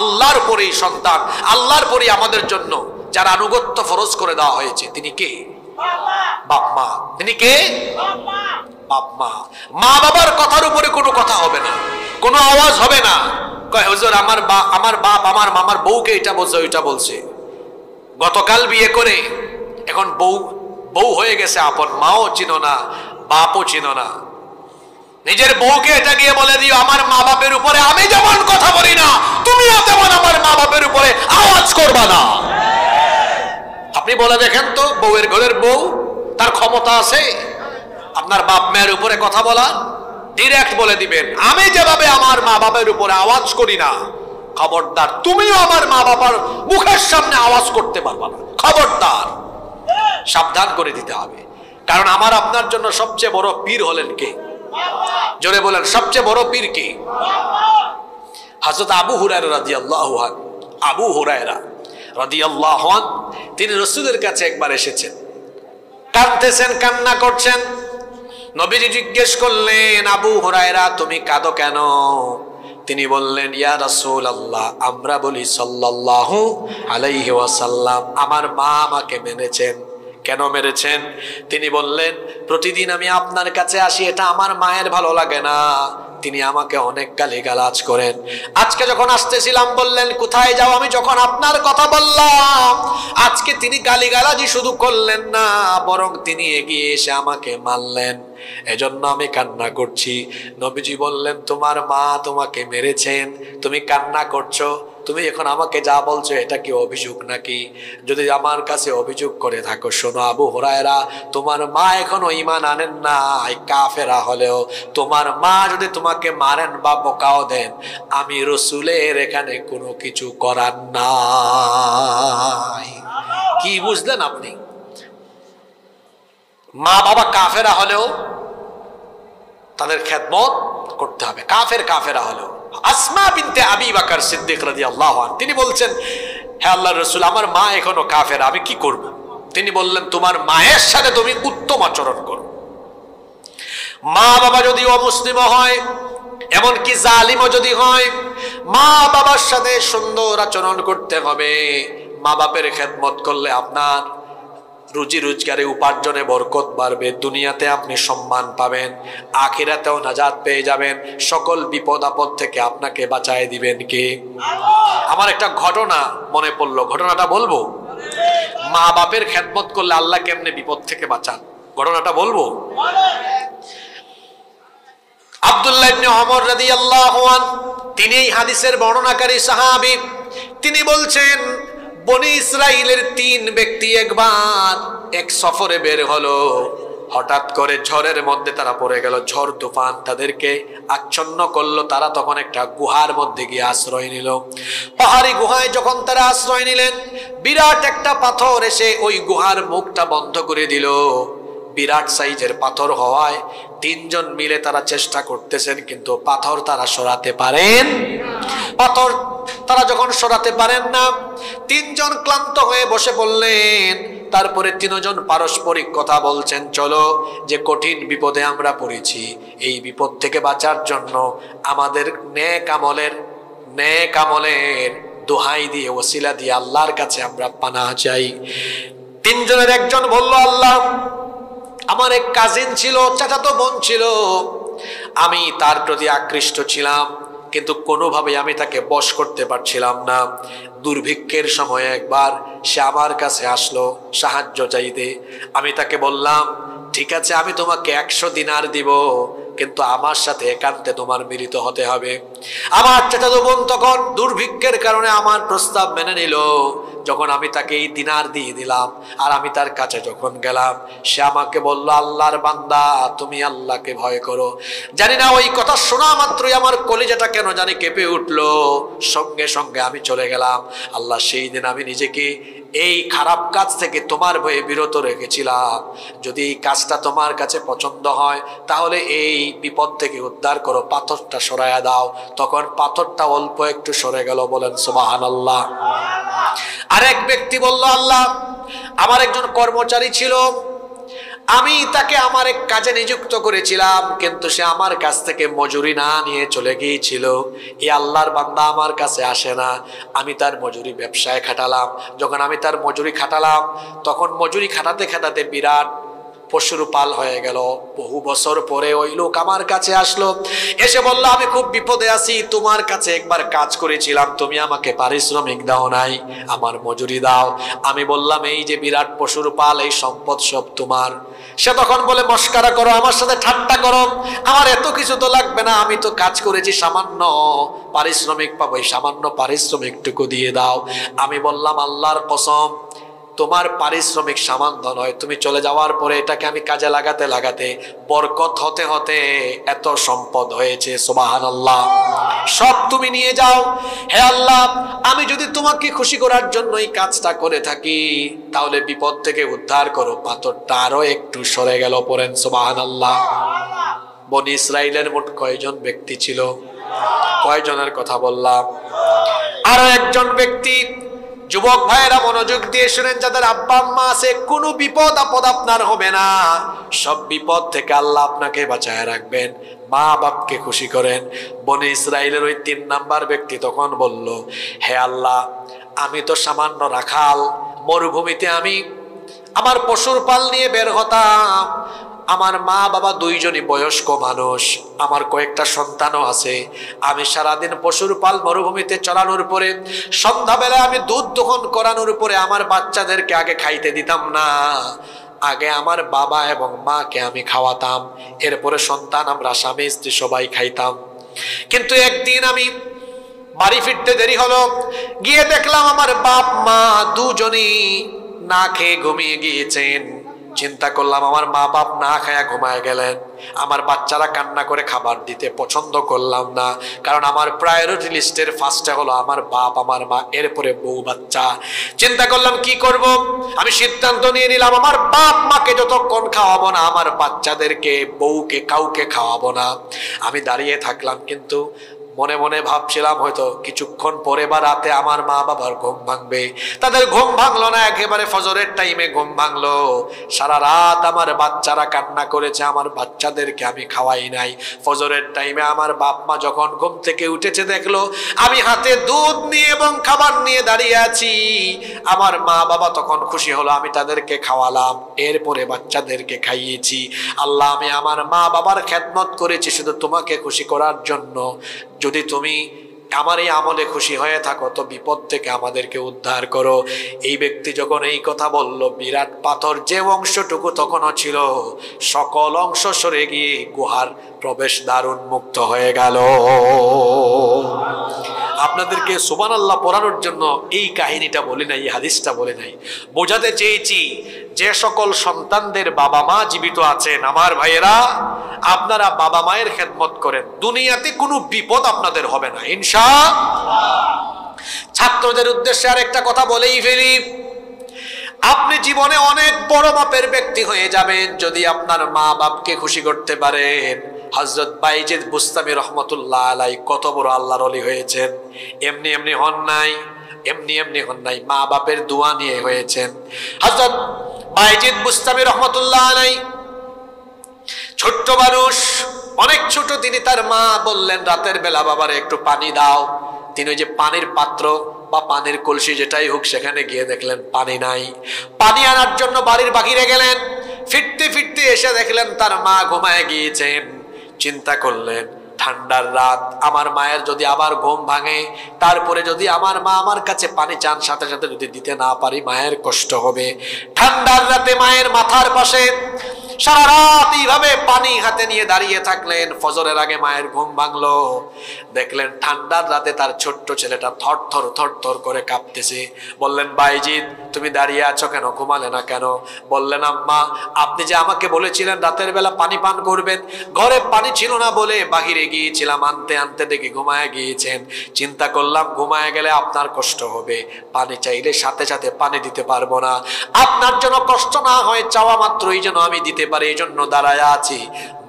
আল্লাহর পরেই সন্তান, আল্লাহর পরেই আমাদের জন্য যার আনুগত্য ফরজ করে দেওয়া হয়েছে তিনি কে? বাপ মা। তিনি কে? বাপ মা। মা বাবার কথার উপরে কোনো কথা হবে না, কোনো আওয়াজ হবে না। কয় হুজুর আমার বাপ আমার মামার বউকে এটা বলছে ওইটা বলছে। গতকাল বিয়ে করে এখন বউ হয়ে গেছে, আপন মাও চিনো না, বাপও চিনো না। নিজের বউকে এটা গিয়ে বলে দিও আমার মা বাপের উপরে আমি যেমন কথা বলি না, তুমিও তেমন আমার মা বাপের উপরে আওয়াজ করবা না। আপনি বলে দেখেন তো, বউয়ের ঘরের বউ, তার ক্ষমতা আছে আপনার বাপ মায়ের উপরে কথা বলা? ডিরেক্ট বলে দিবেন আমি যেভাবে আমার মা বাপের উপরে আওয়াজ করি না, খবরদার তুমিও আমার মা বাবার মুখের সামনে আওয়াজ করতে পারবা না। খবরদার, সাবধান করে দিতে হবে। কারণ আমার আপনার জন্য সবচেয়ে বড় পীর হলেন কে? জোরে বলেন, সবচেয়ে বড় পীর কে? হযরত আবু হুরায়রা রাদিয়াল্লাহু আনহু, আবু হুরায়রা রাদিয়াল্লাহু আনহু তিনি রাসূলের কাছে একবার এসেছেন, কাঁদতেছেন, কান্না করছেন। নবীজি জিজ্ঞেস করলেন আবু হুরায়রা তুমি কাঁদো কেন? তিনি বললেন ইয়া রাসূলুল্লাহ, আমরা বলি সাল্লাল্লাহু আলাইহি ওয়াসাল্লাম, আমার মা আমাকে মেনেছেন। কেন মেরেছেন? তিনি বললেন প্রতিদিন আমি আপনার কাছে আসি, এটা আমার মায়ের ভালো লাগে না, তিনি আমাকে অনেক গালিগালাজ করেন। আজকে যখন আসতেছিলাম বললেন কোথায় যাও, আমি যখন আপনার কথা বললাম আজকে তিনি গালিগালাজি শুধু করলেন না, বরং তিনি এগিয়ে এসে আমাকে মারলেন। এজন্য আমি কান্না করছি। নবীজি বললেন তোমার মা তোমাকে মেরেছেন, তুমি কান্না করছো, তুমি এখন আমাকে যা বলছো এটা কি অভিযোগ নাকি? যদি আমার কাছে অভিযোগ করে থাকো, শোনো আবু হুরায়রা, তোমার মা এখনো ঈমান আনেন না, কাফেরা হলেও তোমার মা যদি তোমাকে মারেন বা বকাও দেন, আমি রাসূলের এখানে কোনো কিছু করার নাই। কি বুঝলেন আপনি? মা বাবা কাফেরা হলেও তাদের খেদমত করতে হবে, কাফেরা হলেও। আসমা বিনতে আবি বকর সিদ্দিক রাদিয়াল্লাহু আনহু তিনি বলছেন হে আল্লাহর রাসূল, আমার মা এখনো কাফেরা, আমি কি করব? তিনি বললেন তোমার মায়ের সাথে তুমি উত্তম আচরণ করো। মা বাবা যদি অমুসলিম হয়, এমনকি জালিমও যদি হয়, মা বাবার সাথে সুন্দর আচরণ করতে হবে। মা বাপের খেদমত করলে আপনার রুজি রোজগারে উপার্জনে বরকত বাড়বে, দুনিয়াতে আপনি সম্মান পাবেন, আখিরাতেও নাজাত পেয়ে যাবেন, সকল বিপদ আপদ থেকে আপনাকে বাঁচায় দিবেন কে? আমার একটা ঘটনা মনে পড়লো, ঘটনাটা বলবো। মা বাপের খেদমত করলে আল্লাহ কেমনে বিপদ থেকে বাঁচান, ঘটনাটা বলবো। আব্দুল্লাহ ইবনে ওমর রাদিয়াল্লাহু আনহু তিনি এই হাদিসের বর্ণনাকারী সাহাবী। তিনি বলছেন বনি ইসরাইলের 3 ব্যক্তি একবার এক সফরে বের হলো। হঠাৎ করে ঝড়ের মধ্যে তারা পড়ে গেল, ঝড় তুফান তাদেরকে আচ্ছন্ন করলো। তারা তখন একটা গুহার মধ্যে গিয়ে আশ্রয় নিল। পাহাড়ি গুহায় যখন তারা আশ্রয় নিলেন, বিরাট একটা পাথর এসে ওই গুহার মুখটা বন্ধ করে দিল। বিরাট সাইজের পাথর হওয়ায় 3 জন মিলে তারা চেষ্টা করতেছেন, কিন্তু পাথর তারা সরাতে পারেন। পাথর তারা যখন সরাতে পারেন না, 3 জন ক্লান্ত হয়ে বসে পড়লেন। তারপরে 3 জন পারস্পরিক কথা বলছেন, চলো যে কঠিন বিপদে আমরা পড়েছি, এই বিপদ থেকে বাঁচার জন্য আমাদের নেক আমলের দোহাই দিয়ে, ওসিলা দিয়ে আল্লাহর কাছে আমরা পানাহ চাই। 3 জনের একজন বলল, আল্লাহ, আমার এক কাজিন ছিল, চাচাতো বোন ছিল, আমি তার প্রতি আকৃষ্ট ছিলাম, কিন্তু কোনোভাবে আমি তাকে বশ করতে পারছিলাম না। দুর্ভিক্ষের সময় একবার সে আমার কাছে আসলো সাহায্য চাইতে। আমি তাকে বললাম ঠিক আছে, আমি তোমাকে 100 দিনার দিব, কিন্তু আমার সাথে একান্তে তোমার মিলিত হতে হবে। আমার চাচাতো বোন তখন দুর্ভিক্ষের কারণে আমার প্রস্তাব মেনে নিল। যখন আমি তাকে এই দিনার দিয়ে দিলাম আর আমি তার কাছে যখন গেলাম, সে আমাকে বলল, আল্লাহর বান্দা, তুমি আল্লাহকে ভয় করো। জানি না ওই কথা শোনা মাত্রই আমার কলিজাটা কেন জানি কেঁপে উঠলো। সঙ্গে সঙ্গে আমি চলে গেলাম। আল্লাহ, সেই দিন আমি নিজেকে এই খারাপ কাজ থেকে তোমার ভয়ে বিরত রেখেছিলাম। যদি এই কাজটা তোমার কাছে পছন্দ হয় তাহলে এই বিপদ থেকে উদ্ধার করো, পাথরটা সরাইয়া দাও। তখন পাথরটা অল্প একটু সরে গেল। বলেন সুবহানাল্লাহ। আরেক ব্যক্তি বলল, আল্লাহ, আমার একজন কর্মচারী ছিল, আমি তাকে আমার এক কাজে নিযুক্ত করেছিলাম, কিন্তু সে আমার কাছ থেকে মজুরি না নিয়ে চলে গিয়েছিল। এই আল্লাহর বান্দা আমার কাছে আসে না, আমি তার মজুরি ব্যবসায় খাটালাম। যখন আমি তার মজুরি খাটালাম, তখন মজুরি খাটাতে খাটাতে বিরাট পশুর পাল হয়ে গেল। বহু বছর পরে ওই লোক আমার কাছে আসলো, এসে বলল, আমি খুব বিপদে আছি, তোমার কাছে একবার কাজ করেছিলাম, তুমি আমাকে পারিশ্রমিক দাও নাই, আমার মজুরি দাও। আমি বললাম, এই যে বিরাট পশুর পাল, এই সম্পদ সব তোমার। সে তখন বলে, মস্কারা করো, আমার সাথে ঠাট্টা করো, আমার এত কিছু তো লাগবে না, আমি তো কাজ করেছি, সামান্য পারিশ্রমিক পাবো, এই সামান্য পারিশ্রমিকটুকু দিয়ে দাও। আমি বললাম, আল্লাহর কসম, তোমার পারিশ্রমিক সামান্য নয়, তুমি চলে যাওয়ার পরে এটাকে আমি কাজে লাগাতে লাগাতে বরকত হতে হতে এত সম্পদ হয়েছে। সুবহানাল্লাহ। সব তুমি নিয়ে যাও। হে আল্লাহ, আমি যদি তোমাকে খুশি করার জন্য এই কাজটা করে থাকি তাহলে বিপদ থেকে উদ্ধার করো। পাথরটা আরো একটু সরে গেল। পড়েন সুবহানাল্লাহ। বনি ইসরাইলের মোট কয়জন ব্যক্তি ছিল? কয়জনের কথা বললাম? আরো একজন ব্যক্তি। যুবক ভাইয়েরা মনোযোগ দিয়ে শুনেন, যাদের আব্বা আম্মা আছে, কোনো বিপদ আপদ আপনার হবে না, সব বিপদ থেকে আল্লাহ আপনাকে বাঁচায় রাখবেন। মা বাপকে খুশি করেন। বনি ইসরাইলের ওই 3 নাম্বার ব্যক্তি তখন বলল, হে আল্লাহ, আমি তো সামান্য রাখাল, মরুভূমিতে আমি আমার পশুর পাল নিয়ে বের হতাম, আমার মা বাবা দুইজনই বয়স্ক মানুষ, আমার কয়েকটা সন্তানও আছে, আমি সারাদিন পশুর পাল মরুভূমিতে চড়ানোর পরে সন্ধ্যাবেলায় আমি দুধ দহন করানোর পরে আমার বাচ্চাদেরকে আগে খাইতে দিতাম না, আগে আমার বাবা এবং মাকে আমি খাওয়াতাম, এরপরে সন্তান, আমরা স্বামী স্ত্রী সবাই খাইতাম। কিন্তু একদিন আমি বাড়ি ফিরতে দেরি হলো, গিয়ে দেখলাম আমার বাপ মা দুজনই না খেয়ে ঘুমিয়ে গিয়েছেন। চিন্তা করলাম, আমার মা বাপ না খায়া ঘুমায় গেলেন, আমার বাচ্চারা কান্না করে খাবার দিতে পছন্দ করলাম না, কারণ আমার প্রায়োরিটি লিস্টের ফার্স্টে হলো আমার বাপ, আমার মা, এরপরে বউ বাচ্চা। চিন্তা করলাম কি করব, আমি সিদ্ধান্ত নিয়ে নিলাম, আমার বাপ মাকে যতক্ষণ খাওয়াবো না, আমার বাচ্চাদেরকে, বউকে, কাউকে খাওয়াবো না। আমি দাঁড়িয়ে থাকলাম, কিন্তু মনে মনে ভাবছিলাম হয়তো কিছুক্ষণ পরে বা রাতে আমার মা বাবার ঘুম ভাঙবে। তাদের ঘুম ভাঙলো না, একেবারে ফজরের টাইমে ঘুম ভাঙলো। সারা রাত আমার বাচ্চারা কান্না করেছে, আমার বাচ্চাদেরকে আমি খাওয়াই নাই। ফজরের টাইমে আমার বাপ মা যখন ঘুম থেকে উঠেছে, দেখলো আমি হাতে দুধ নিয়ে এবং খাবার নিয়ে দাঁড়িয়ে আছি। আমার মা বাবা তখন খুশি হলো, আমি তাদেরকে খাওয়ালাম, এরপরে বাচ্চাদেরকে খাইয়েছি। আল্লাহ, আমি আমার মা বাবার খেদমত করেছি শুধু তোমাকে খুশি করার জন্য। যদি তুমি আমার এই আমলে খুশি হয়ে থাকো তো বিপদ থেকে আমাদেরকে উদ্ধার করো। এই ব্যক্তি যখন এই কথা বলল, বিরাট পাথর যে অংশটুকু তখনও ছিল, সকল অংশ সরে গিয়ে গুহার প্রবেশ দ্বার উন্মুক্ত হয়ে গেল। আপনাদেরকে সুবহানাল্লাহ পড়ানোর জন্য এই কাহিনীটা বলে নাই, এই হাদিসটা বলে নাই, বোঝাতে চেয়েছি যে সকল সন্তানদের বাবা মা জীবিত আছেন, আমার ভাইয়েরা, আপনারা বাবা মায়ের খেদমত করেন, দুনিয়াতে কোনো বিপদ আপনাদের হবে না ইনশাআল্লাহ। ছাত্রদের উদ্দেশ্যে আর একটা কথা বলেই ফেলি, আপনি জীবনে অনেক বড় মাপের ব্যক্তি হয়ে যাবেন যদি আপনার মা বাপকে খুশি করতে পারেন। হযরত বাইজিদ বুস্তামি রহমতুল্লাহ আলাইহি কত বড় আল্লাহর ওলি হয়েছেন, এমনি এমনি হন নাই, এমনি এমনি হন নাই, মা বাপের দোয়া নিয়ে হয়েছেন। হযরত বাইজিদ বুস্তামি রহমতুল্লাহ আলাইহি ছোট্ট মানুষ, অনেক ছোট, তিনি তার মা বললেন রাতের বেলা, বাবারে একটু পানি দাও। তিনি ওই যে পানির পাত্র বা পানির কলসি যেটাই হোক, সেখানে গিয়ে দেখলেন পানি নাই। পানি আনার জন্য বাড়ির বাহিরে গেলেন, ফিরতে ফিরতে এসে দেখলেন তার মা ঘুমায় গিয়েছেন। চিন্তা করলেন, ঠান্ডার রাত, আমার মায়ের যদি আবার ঘুম ভাঙে, তারপরে যদি আমার মা আমার কাছে পানি চান, সাথে সাথে যদি দিতে না পারি, মায়ের কষ্ট হবে। ঠান্ডার রাতে মায়ের মাথার পাশে সারা রাত এইভাবে পানি হাতে নিয়ে দাঁড়িয়ে থাকলেন। ফজরের আগে মায়ের ঘুম ভাঙলো, দেখলেন ঠান্ডার রাতে তার ছোট্ট ছেলেটা থরথর থরথর করে কাঁপতেছে। বললেন, বাইজিৎ তুমি দাঁড়িয়ে আছো কেন, ঘুমালে না কেন? বললেন, আম্মা আপনি যে আমাকে বলেছিলেন রাতের বেলা পানি পান করবেন, ঘরে পানি ছিল না বলে বাহিরে গিয়েছিলাম, আনতে আনতে দেখি ঘুমায় গিয়েছেন। চিন্তা করলাম ঘুমায় গেলে আপনার কষ্ট হবে, পানি চাইলে সাথে সাথে পানি দিতে পারবো না, আপনার জন্য কষ্ট না হয় চাওয়া মাত্রই যেন আমি দিতে পারি, এই জন্য দাঁড়ায় আছি।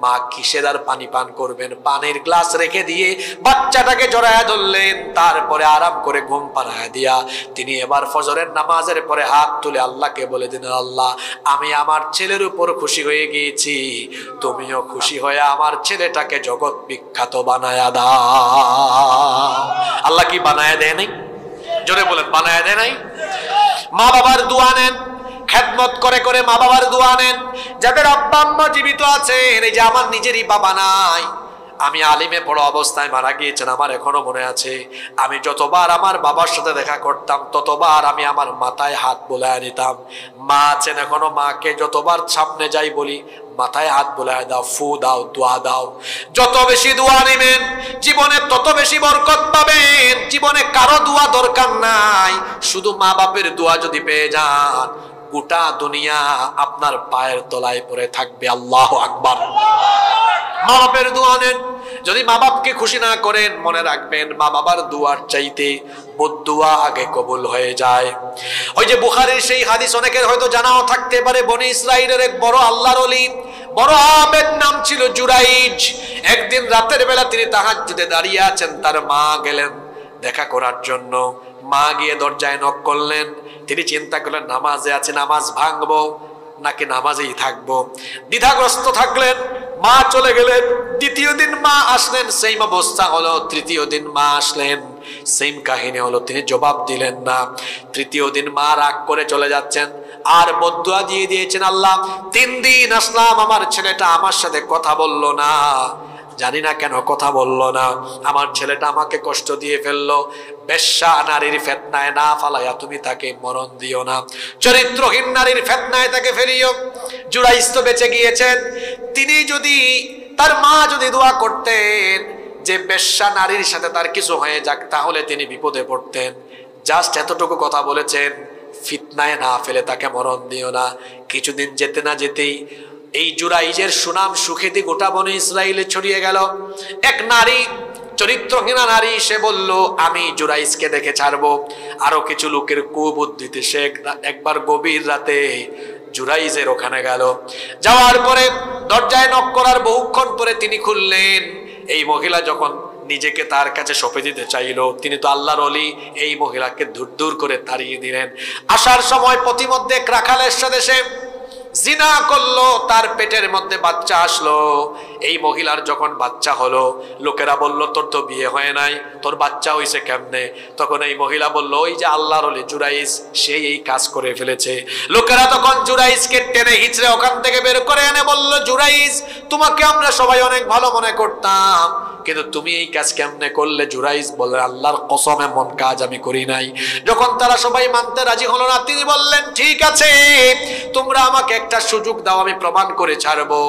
মা কিসের আর পানি পান করবেন, পানির গ্লাস রেখে দিয়ে বাচ্চাটাকে জড়ায়া ধরলেন, তারপরে আরাম করে ঘুম পাড়ায় দিয়া তিনি এবার ফজরের নামাজের পরে হাত তুলে আল্লাহকে বলে দিলেন, আল্লাহ আমি আমার ছেলের উপর খুশি হয়ে গিয়েছি, তুমিও খুশি হয়ে আমার ছেলেটাকে জগৎ বিখ্যাত বানায়া দাও। আল্লাহ কি বানায়া দেয় নাই? জোরে বলেন, বানায়া দেয় নাই? মা বাবার দোয়া নেন, খেদমত করে করে মা বাবার দোয়া নেন। যাদের আব্বা আম্মা জীবিত আছেন, এই যে আমার নিজেরই বাবা নাই, আমি আলিমে পড়া অবস্থায় মারা গিয়েছেন, আমার এখনো মনে আছে, আমি যতবার আমার বাবার সাথে দেখা করতাম ততবার আমি আমার মাথায় হাত বোলায় নিতাম। মা আছেন এখনো, মাকে যতবার সামনে যাই বলি মাথায় হাত বোলায় দাও, ফু দাও, দোয়া দাও। যত বেশি দোয়া নেবেন জীবনে তত বেশি বরকত পাবেন। জীবনে কারো দোয়া দরকার নাই, শুধু মা বাপের দোয়া যদি পেয়ে যান গোটা দুনিয়া আপনার পায়ের তলায় পড়ে থাকবে। আল্লাহু আকবার। মা বাপের দোয়া নেন, যদি মা বাপকে খুশি না করেন মনে রাখবেন মা বাবার দুয়ার চাইতে বদদুয়া আগে কবুল হয়ে যায়। ওই যে বুখারীর সেই হাদিস অনেকের হয়তো জানাও থাকতে পারে, বনি ইসরাইলের এক বড় আল্লাহর ওলি, বড় আবেদ, নাম ছিল জুরাইজ। একদিন রাতের বেলা তিনি তাহাজ্জুদে দাঁড়িয়ে আছেন, তার মা গেলেন দেখা করার জন্য। মা গিয়ে দরজায় নক করলেন। তিনি চিন্তা করলেন নামাজে আছে, নামাজ ভাঙবো নাকি নামাজেই থাকবো, দ্বিধাগ্রস্ত থাকলেন। মা চলে গেলেন। দ্বিতীয় দিন মা আসলেন, সেম অবস্থা হলো। তৃতীয় দিন মা আসলেন, সেম কাহিনী হলো, তিনি জবাব দিলেন না। তৃতীয় দিন মা রাগ করে চলে যাচ্ছেন আর বদদুয়া দিয়ে দিয়েছেন, আল্লাহ 3 দিন আসলাম, আমার ছেলেটা আমার সাথে কথা বললো না, জানি না কেন কথা বললো না, আমার ছেলেটা আমাকে কষ্ট দিয়ে ফেললো। বেশ্যা নারীর ফিতনায় না ফালাইয়া তুমি তাকে মরণ দিও না, চরিত্রহীন নারীর ফিতনায় তাকে ফেলিও। জুরাইজ তো বেঁচে গিয়েছেন, তিনি যদি, তার মা যদি দোয়া করতেন যে বেশ্যা নারীর সাথে তার কিছু হয়ে যাক, তাহলে তিনি বিপদে পড়তেন। জাস্ট এতটুকু কথা বলেছেন, ফিতনায় না ফেলে তাকে মরণ দিও না। কিছুদিন যেতে না যেতেই এই জুরাইজের সুনাম সুখ্যাতি গোটা বনে ইসরায়েলে ছড়িয়ে গেল। এক নারী, চরিত্রহীনা নারী, সে বলল আমি জুরাইজকে দেখে ছাড়বো। আরো কিছু লোকের কুবুদ্ধিতে সে একবার গভীর রাতে জুরাইজের ওখানে গেল। যাওয়ার পরে দরজায় নক করার বহুক্ষণ পরে তিনি খুললেন। এই মহিলা যখন নিজেকে তার কাছে সঁপে দিতে চাইল, তিনি তো আল্লাহর ওলি, এই মহিলাকে দূর দূর করে তাড়িয়ে দিলেন। আসার সময় প্রতিমধ্যে এক রাখালের সাথে সে জিনা করলো, তার পেটের মধ্যে বাচ্চা আসলো। এই মহিলার যখন বাচ্চা হলো, লোকেরা বলল তোর তো বিয়ে হয় নাই, তোর বাচ্চা হইছে কেমনে? তখন এই মহিলা বলল ওই যে আল্লাহর ওলি জুরাইজ, সেই এই কাজ করে ফেলেছে। লোকেরা তখন জুরাইজকে টেনে হিচড়ে ওখান থেকে বের করে এনে বলল, জুরাইজ তোমাকে আমরা সবাই অনেক ভালো মনে করতাম, কিন্তু তুমি এই কাজ কেমনে করলে? জুরাইজ বলে আল্লাহর কসম এমন কাজ আমি করি নাই। যখন তারা সবাই মানতে রাজি হলো না, তিনি বললেন ঠিক আছে তোমরা আমাকে একটা সুযোগ দাও, আমি প্রমাণ করে ছাড়বো।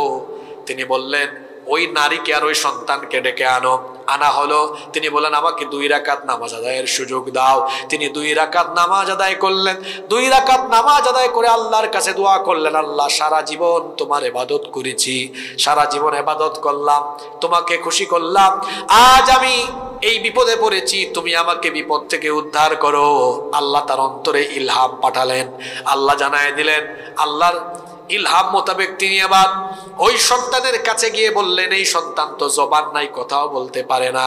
তিনি বললেন ওই নারীকে আর ওই সন্তানকে ডেকে আনো। আনা হলো। তিনি বললেন আমাকে 2 রাকাত নামাজ আদায়ের সুযোগ দাও। তিনি 2 রাকাত নামাজ আদায় করলেন। 2 রাকাত নামাজ আদায় করে আল্লাহর কাছে দোয়া করলেন, আল্লাহ সারা জীবন তোমার ইবাদত করেছি, সারা জীবন ইবাদত করলাম, তোমাকে খুশি করলাম, আজ আমি এই বিপদে পড়েছি, তুমি আমাকে বিপদ থেকে উদ্ধার করো। আল্লাহ তার অন্তরে ইলহাম পাঠালেন। আল্লাহ জানায় দিলেন। আল্লাহর ইলহাম মোতাবেক তিনি আবার ওই সন্তানের কাছে গিয়ে বললেন, এই সন্তান তো জবান নাই, কথাও বলতে পারে না,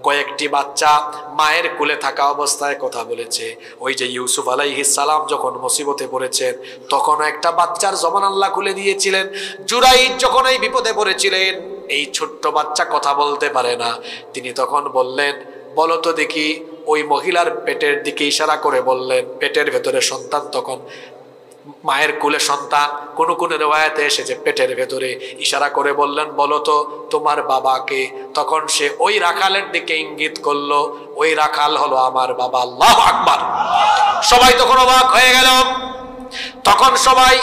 কয়েকটি বাচ্চা মায়ের কোলে থাকা অবস্থায় কথা বলেছে। ওই যে ইউসুফ আলাইহিস সালাম যখন মুসিবতে পড়েছেন, তখন একটা বাচ্চার জবান আল্লাহ খুলে দিয়েছিলেন। জুরাইজ যখন এই বিপদে পড়েছিলেন, এই ছোট্ট বাচ্চা কথা বলতে পারে না, তিনি তখন বললেন বলো তো দেখি, ওই মহিলার পেটের দিকে ইশারা করে বললেন, পেটের ভেতরে সন্তান, তখন মায়ের কোলে সন্তান, কোন কোন রিওয়ায়াতে এসেছে পেটের ভেতরে, ইশারা করে বললেন বলো তো তোমার বাবাকে। তখন সে ওই রাখালের দিকে ইঙ্গিত করলো, ওই রাখাল হলো আমার বাবা। আল্লাহু আকবার। সবাই তখন অবাক হয়ে গেল। তখন সবাই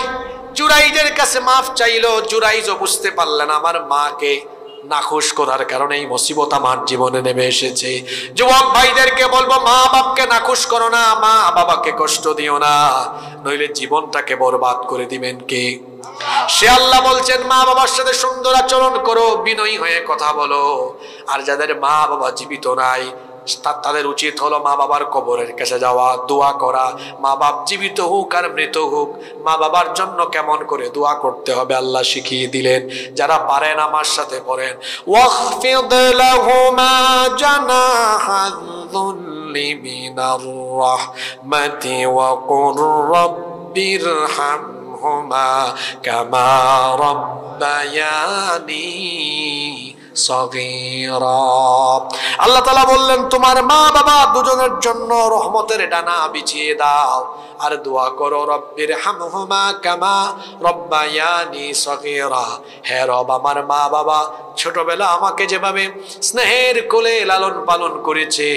জুরাইজের কাছে মাফ চাইলো, জুরাইজও বুঝতে পারলেন আমার মাকে নাখুশ করার কারণে এই মুসিবত আমার জীবনে নেমে এসেছে। যুবক ভাইদেরকে বলবো, মা বাপকে নাখুশ করো না, মা বাবাকে কষ্ট দিও না, নইলে জীবনটাকে বরবাদ করে দিবেন কে? সে আল্লাহ বলছেন মা বাবার সাথে সুন্দর আচরণ করো, বিনয়ী হয়ে কথা বলো। আর যাদের মা বাবা জীবিত নাই তাদের উচিত হলো মা বাবার কবরের কাছে যাওয়া, দোয়া করা। মা বাপ জীবিত হোক আর মৃত হোক, মা বাবার জন্য কেমন করে দোয়া করতে হবে আল্লাহ শিখিয়ে দিলেন। যারা পারেন আমার সাথে পড়েন, ওয়াখফিদ লাহুমা জানাহায যুল্লি মিনার রাহমাতি ওয়া কুর রাব্বিরহামহুমা কামা রাব্বায়ানি সগীরা। আল্লাহ তাআলা বললেন তোমার মা বাবা দুজনের জন্য রহমতের ডানা বিছিয়ে দাও আর দোয়া করো, রব্বিরহামহুমা কামা রব্বায়ানি সগীরা। হে রব, আমার মা বাবা ছোটবেলা আমাকে যেভাবে স্নেহের কোলে লালন পালন করেছে,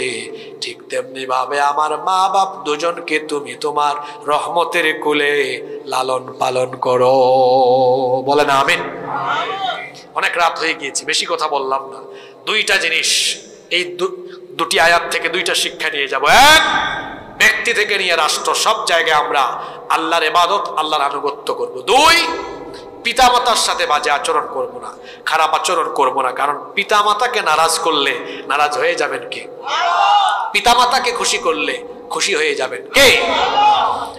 ঠিক তেমনি ভাবে আমার মা বাপ দুজনকে তুমি তোমার রহমতের কোলে লালন পালন করো। বলেন আমিন। অনেক রাত হয়ে গিয়েছি, বেশি কথা বললাম না। দুইটা জিনিস এই দুটি আয়াত থেকে দুইটা শিক্ষা নিয়ে যাব। এক, ব্যক্তি থেকে নিয়ে রাষ্ট্র সব জায়গায় আমরা আল্লাহর ইবাদত, আল্লাহর আনুগত্য করব। দুই, পিতামাতার সাথে বাজে আচরণ করব না, খারাপ আচরণ করব না। কারণ পিতামাতাকে নারাজ করলে নারাজ হয়ে যাবেন কে? পিতামাতাকে খুশি করলে খুশি হয়ে যাবেন কে?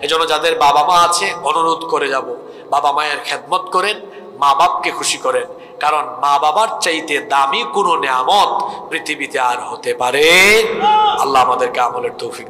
এজন্য যাদের বাবা মা আছে অনুরোধ করে যাব, বাবা মায়ের খেদমত করেন, মা বাপকে খুশি করেন। কারণ মা বাবার চাইতে দামি কোনো নিয়ামত পৃথিবীতে আর হতে পারে। আল্লাহ আমাদেরকে আমলের তৌফিক